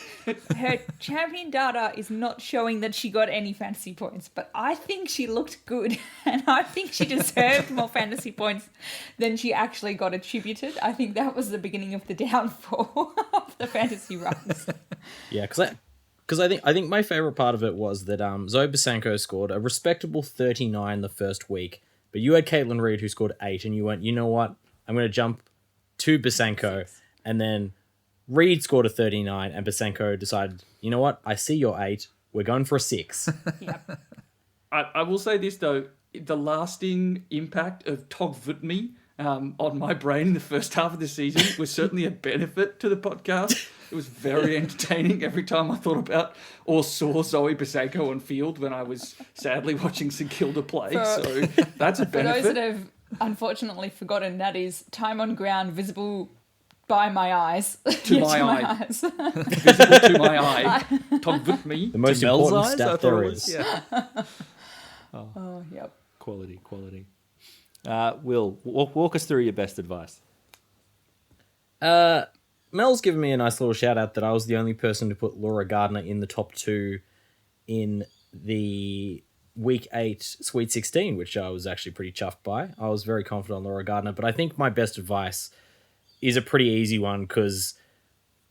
her champion data is not showing that she got any fantasy points, but I think she looked good, and I think she deserved more fantasy points than she actually got attributed. I think that was the beginning of the downfall of the fantasy runs. Yeah, because I think my favorite part of it was that Zoe Basenko scored a respectable 39 the first week, but you had Caitlin Reid who scored 8, and you went, you know what, I'm going to jump to Basenko, and then Reid scored a 39, and Basenko decided, you know what, I see your 8, we're going for a 6. Yep. I will say this, though, the lasting impact of Tog with me on my brain in the first half of the season was certainly a benefit to the podcast. It was very entertaining every time I thought about or saw Zoe Basenko on field when I was sadly watching St Kilda play, so that's a benefit. For those that have unfortunately forgotten, that is time on ground visible by my eyes. To my eye. Visible to my eye. Tog with me. The most Mel's important eyes, stat there is. Yeah. Oh, yep. Quality. Will, walk us through your best advice. Mel's given me a nice little shout out that I was the only person to put Laura Gardner in the top 2 in the Week 8 Sweet 16, which I was actually pretty chuffed by. I was very confident on Laura Gardner, but I think my best advice is a pretty easy one because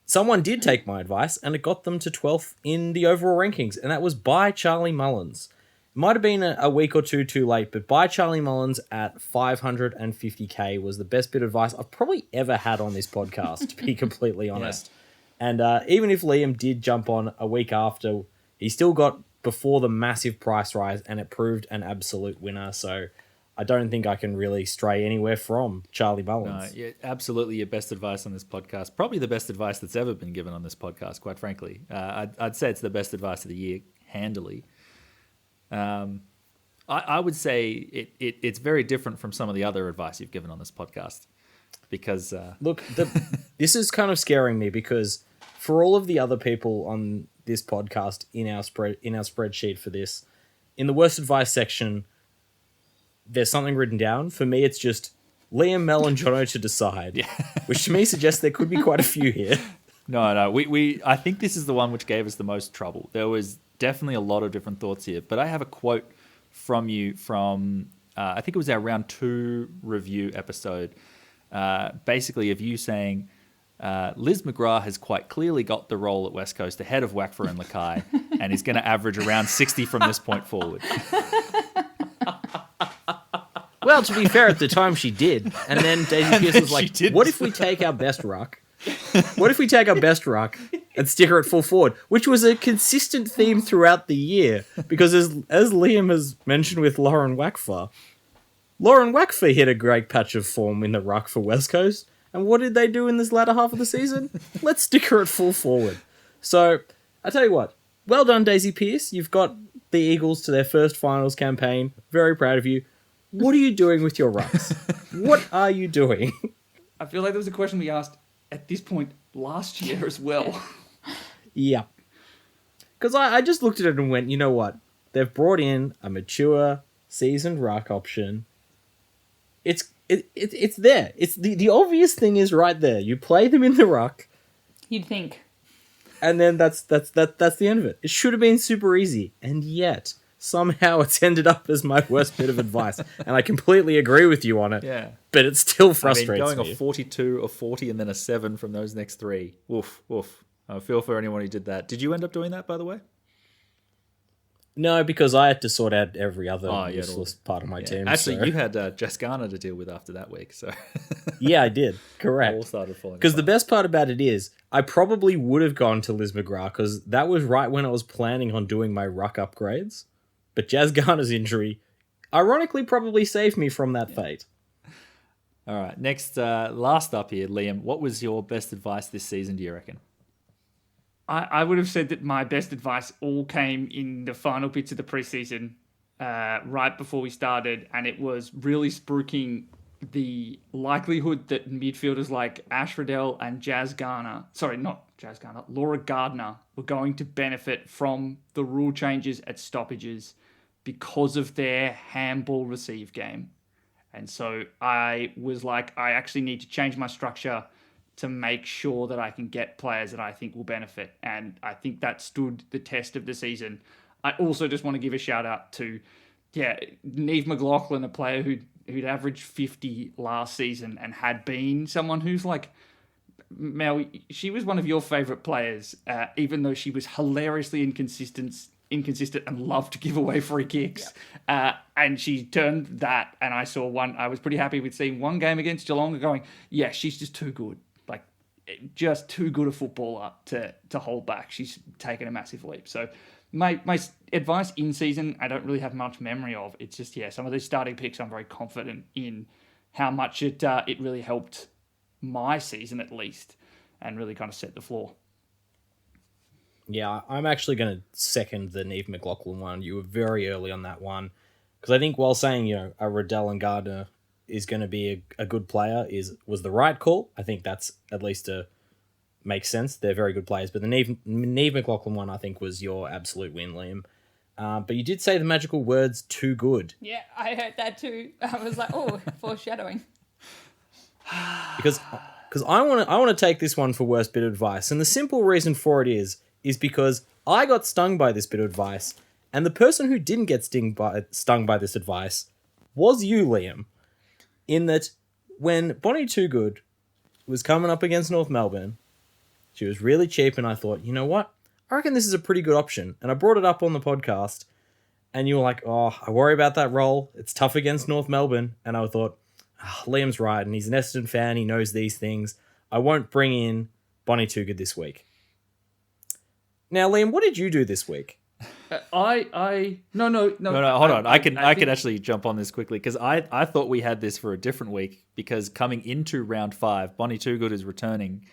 someone did take my advice and it got them to 12th in the overall rankings, and that was by Charlie Mullins. It might have been a week or two too late, but by Charlie Mullins at 550k was the best bit of advice I've probably ever had on this podcast, to be completely honest. Yeah. And even if Liam did jump on a week after, he still got before the massive price rise, and it proved an absolute winner. So I don't think I can really stray anywhere from Charlie Mullins. No, yeah, absolutely your best advice on this podcast. Probably the best advice that's ever been given on this podcast, quite frankly. I'd say it's the best advice of the year, handily. I would say it's very different from some of the other advice you've given on this podcast, because look, this is kind of scaring me, because for all of the other people on this podcast in our spreadsheet for this, in the worst advice section, there's something written down. For me, it's just Liam, Mel, and Jono to decide, which to me suggests there could be quite a few here. No, I think this is the one which gave us the most trouble. There was definitely a lot of different thoughts here, but I have a quote from you from, I think it was our round 2 review episode, basically of you saying, Liz McGrath has quite clearly got the role at West Coast ahead of Wackfer and Lakai, and is going to average around 60 from this point forward. Well, to be fair, at the time she did. And then Daisy Pierce was like, what if we take our best ruck? What if we take our best ruck and stick her at full forward? Which was a consistent theme throughout the year. Because as Liam has mentioned with Lauren Wackfer hit a great patch of form in the ruck for West Coast. And what did they do in this latter half of the season? Let's stick her at full forward. So, I tell you what, well done, Daisy Pierce. You've got the Eagles to their first finals campaign. Very proud of you. What are you doing with your rucks? What are you doing? I feel like there was a question we asked at this point last year as well. Yeah. Because I just looked at it and went, you know what? They've brought in a mature, seasoned ruck option. It's there. It's the obvious thing is right there. You play them in the ruck. You'd think. And then that's the end of it. It should have been super easy. And yet, somehow it's ended up as my worst bit of advice. And I completely agree with you on it. Yeah. But it still frustrates me. Going a 42, a 40, and then a 7 from those next three. Woof, woof. I feel for anyone who did that. Did you end up doing that, by the way? No, because I had to sort out every other useless part of my team. Actually, so. you had Jess Garner to deal with after that week, so... Yeah, I did. Correct. All started falling Because the apart. best part about it is, I probably would have gone to Liz McGrath, because that was right when I was planning on doing my ruck upgrades. But Jazz Garner's injury, ironically, probably saved me from that fate. All right, next, last up here, Liam, what was your best advice this season, do you reckon? I would have said that my best advice all came in the final bits of the preseason, right before we started, and it was really spruiking the likelihood that midfielders like Ash Riddell and Laura Gardner were going to benefit from the rule changes at stoppages because of their handball receive game. And so I was like, I actually need to change my structure to make sure that I can get players that I think will benefit. And I think that stood the test of the season. I also just want to give a shout out to, Neve McLaughlin, a player who'd averaged 50 last season and had been someone who's like, Mel, she was one of your favourite players, even though she was hilariously inconsistent and loved to give away free kicks. Yep. And she turned that, and I was pretty happy with seeing one game against Geelong and going, yeah, she's just too good. Like, just too good a footballer to hold back. She's taken a massive leap. So my advice in season, I don't really have much memory of. It's just, some of these starting picks I'm very confident in how much it really helped my season at least, and really kind of set the floor. Yeah, I'm actually going to second the Neve McLaughlin one. You were very early on that one. Because I think while saying, a Riddell and Gardner is going to be a good player was the right call. I think that's at least makes sense. They're very good players. But the Neve McLaughlin one, I think, was your absolute win, Liam. But you did say the magical words, too good. Yeah, I heard that too. I was like, oh, foreshadowing. Because I want to take this one for worst bit of advice. And the simple reason for it is because I got stung by this bit of advice, and the person who didn't get stung by this advice was you, Liam. In that, when Bonnie Toogood was coming up against North Melbourne, she was really cheap, and I thought, you know what? I reckon this is a pretty good option. And I brought it up on the podcast, and you were like, oh, I worry about that role. It's tough against North Melbourne. And I thought, Liam's right, and he's an Essendon fan. He knows these things. I won't bring in Bonnie Toogood this week. Now, Liam, what did you do this week? No, hold on. I can actually jump on this quickly, because I thought we had this for a different week, because coming into round 5, Bonnie Toogood is returning,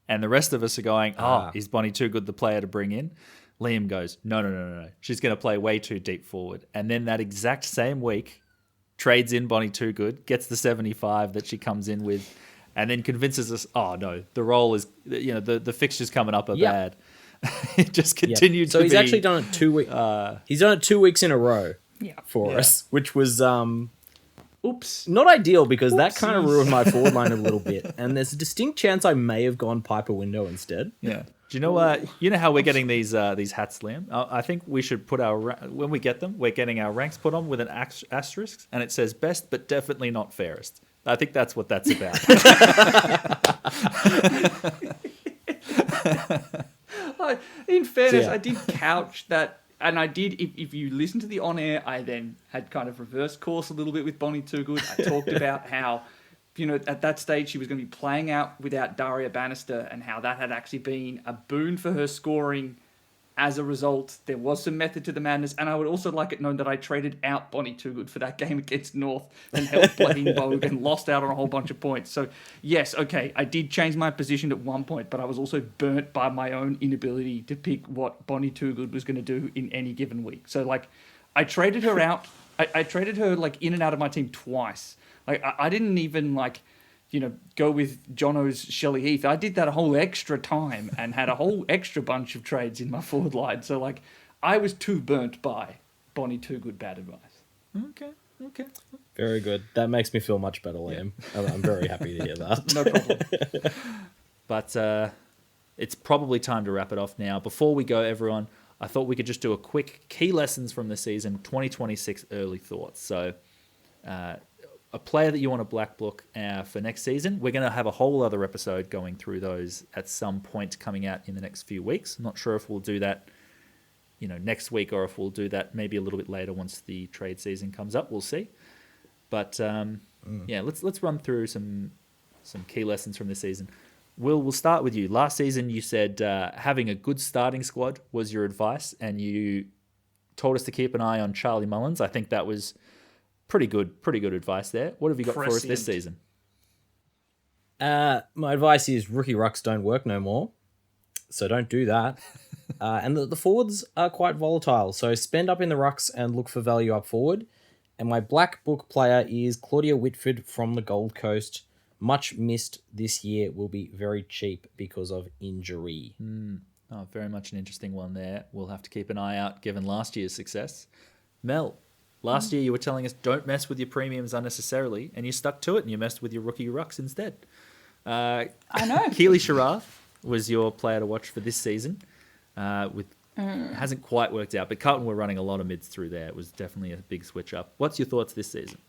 and the rest of us are going, is Bonnie Toogood the player to bring in? Liam goes, no. She's going to play way too deep forward. And then that exact same week, trades in Bonnie Toogood, gets the 75 that she comes in with, and then convinces us, oh no, the role is, the fixtures coming up are bad. It just continued to be... So he's actually done it 2 weeks. He's done it 2 weeks in a row for us, which was not ideal, because that kind of ruined my forward line a little bit. And there's a distinct chance I may have gone Piper Window instead. Yeah. Do you know you know how we're getting these hats, Liam? I think we should put when we get them, we're getting our ranks put on with an asterisk, and it says best but definitely not fairest. I think that's what that's about. In fairness, Yeah. I did couch that and I did, if you listen to the on-air, I then had kind of reverse course a little bit with Bonnie Toogood. I talked about how, at that stage she was going to be playing out without Daria Bannister and how that had actually been a boon for her scoring. As a result, there was some method to the madness, and I would also like it known that I traded out Bonnie Toogood for that game against North and held Blaine Vogue and lost out on a whole bunch of points. So, yes, okay, I did change my position at one point, but I was also burnt by my own inability to pick what Bonnie Toogood was going to do in any given week. So, I traded her out. I traded her, in and out of my team twice. I didn't even, go with Jono's Shelley Heath. I did that a whole extra time and had a whole extra bunch of trades in my forward line. So, I was too burnt by Bonnie Toogood bad advice. Okay. Very good. That makes me feel much better, Liam. Yeah. I'm very happy to hear that. No problem. But it's probably time to wrap it off now. Before we go, everyone, I thought we could just do a quick key lessons from the season, 2026 early thoughts. So, a player that you want to Blackbook for next season. We're going to have a whole other episode going through those at some point coming out in the next few weeks. I'm not sure if we'll do that, next week or if we'll do that maybe a little bit later once the trade season comes up. We'll see. But yeah, let's run through some key lessons from this season. Will, we'll start with you. Last season, you said having a good starting squad was your advice, and you told us to keep an eye on Charlie Mullins. I think that was pretty good advice there. What have you got for us this season? My advice is rookie rucks don't work no more, so don't do that. And the forwards are quite volatile, so spend up in the rucks and look for value up forward. And my Blackbook player is Claudia Whitford from the Gold Coast. Much missed this year, will be very cheap because of injury. Oh, very much an interesting one there. We'll have to keep an eye out given last year's success. Mel, last year you were telling us don't mess with your premiums unnecessarily, and you stuck to it and you messed with your rookie rucks instead. I know. Keely Sharaf was your player to watch for this season. Hasn't quite worked out, but Carlton were running a lot of mids through there. It was definitely a big switch up. What's your thoughts this season?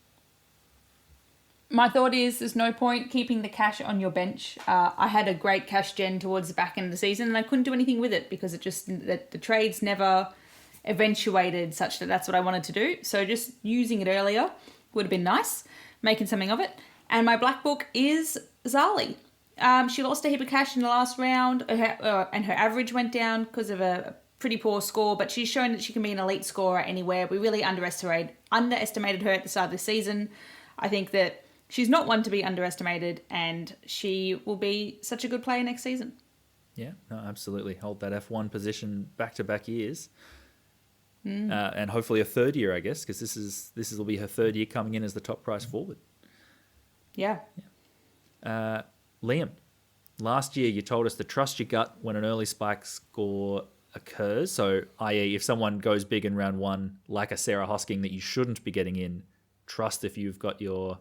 My thought is there's no point keeping the cash on your bench. I had a great cash gen towards the back end of the season, and I couldn't do anything with it because the trades never eventuated such that that's what I wanted to do. So just using it earlier would have been nice, making something of it. And my Blackbook is Zali. She lost a heap of cash in the last round, and her average went down because of a pretty poor score, but she's shown that she can be an elite scorer anywhere. We really underestimated her at the start of the season. I think that she's not one to be underestimated, and she will be such a good player next season. Yeah, no, absolutely. Hold that F1 position back-to-back years. And hopefully a third year, I guess, because this will be her third year coming in as the top price forward. Yeah. Liam, last year you told us to trust your gut when an early spike score occurs. So, i.e., if someone goes big in round one, like a Sarah Hosking that you shouldn't be getting in, trust if you've got your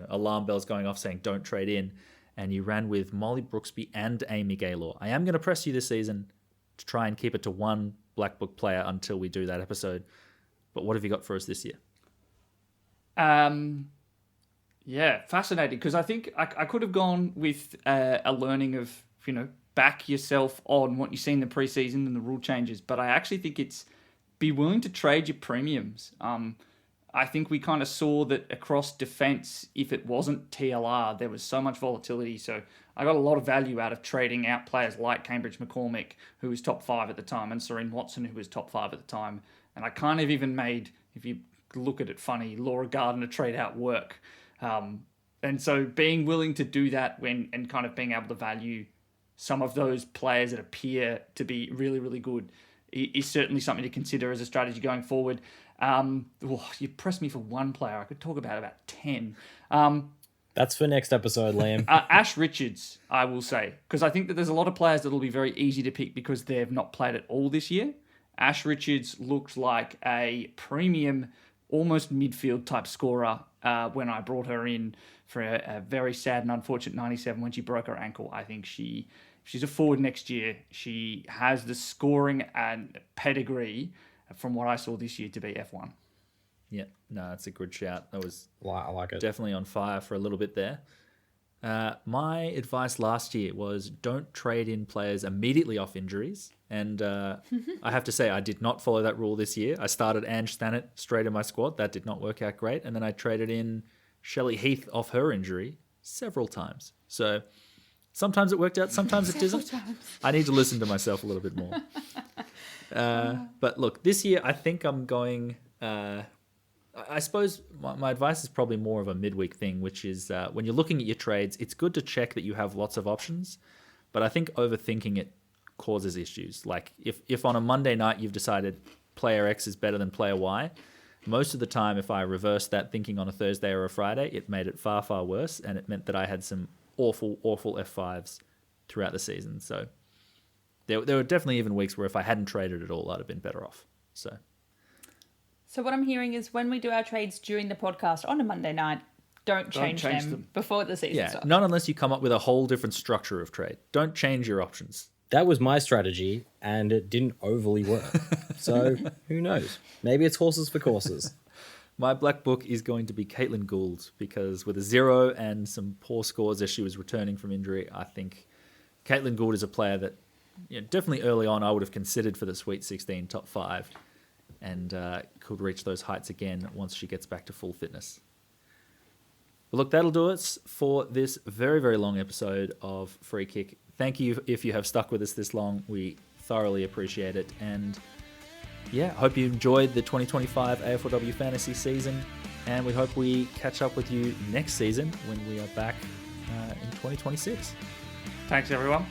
alarm bells going off saying don't trade in. And you ran with Molly Brooksby and Amy Gaylor. I am going to press you this season to try and keep it to one Blackbook player until we do that episode. But what have you got for us this year? Yeah, fascinating, because I think I could have gone with a learning of, back yourself on what you see in the preseason and the rule changes, but I actually think it's be willing to trade your premiums. I think we kind of saw that across defence, if it wasn't TLR, there was so much volatility. So I got a lot of value out of trading out players like Cambridge McCormick, who was top 5 at the time, and Serene Watson, who was top 5 at the time. And I kind of even made, if you look at it funny, Laura Gardner trade out work. And so being willing to do that and kind of being able to value some of those players that appear to be really, really good is certainly something to consider as a strategy going forward. You pressed me for one player. I could talk about 10. That's for next episode, Liam. Ash Richards, I will say, because I think that there's a lot of players that will be very easy to pick because they've not played at all this year. Ash Richards looked like a premium, almost midfield type scorer when I brought her in for a very sad and unfortunate 97 when she broke her ankle. I think she's a forward next year. She has the scoring and pedigree from what I saw this year to be F1. Yeah, no, that's a good shout. That was I like it. Definitely on fire for a little bit there. My advice last year was don't trade in players immediately off injuries. And I have to say, I did not follow that rule this year. I started Ange Thanet straight in my squad. That did not work out great. And then I traded in Shelley Heath off her injury several times. So sometimes it worked out, sometimes it doesn't. I need to listen to myself a little bit more. But look, this year I think I'm going... I suppose my advice is probably more of a midweek thing, which is when you're looking at your trades, it's good to check that you have lots of options. But I think overthinking it causes issues. Like if on a Monday night you've decided player X is better than player Y, most of the time if I reversed that thinking on a Thursday or a Friday, it made it far, far worse. And it meant that I had some awful, awful F5s throughout the season. So there were definitely even weeks where if I hadn't traded at all, I'd have been better off. So what I'm hearing is when we do our trades during the podcast on a Monday night, don't change them before the season starts. Not unless you come up with a whole different structure of trade. Don't change your options. That was my strategy, and it didn't overly work. So who knows? Maybe it's horses for courses. My black book is going to be Caitlin Gould, because with a 0 and some poor scores as she was returning from injury, I think Caitlin Gould is a player that definitely early on I would have considered for the Sweet 16 top 5. And could reach those heights again once she gets back to full fitness. But look, that'll do us for this very, very long episode of Free Kick. Thank you if you have stuck with us this long. We thoroughly appreciate it. And yeah, hope you enjoyed the 2025 AFLW Fantasy season. And we hope we catch up with you next season when we are back in 2026. Thanks, everyone.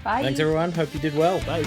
Bye. Thanks, everyone. Hope you did well. Bye.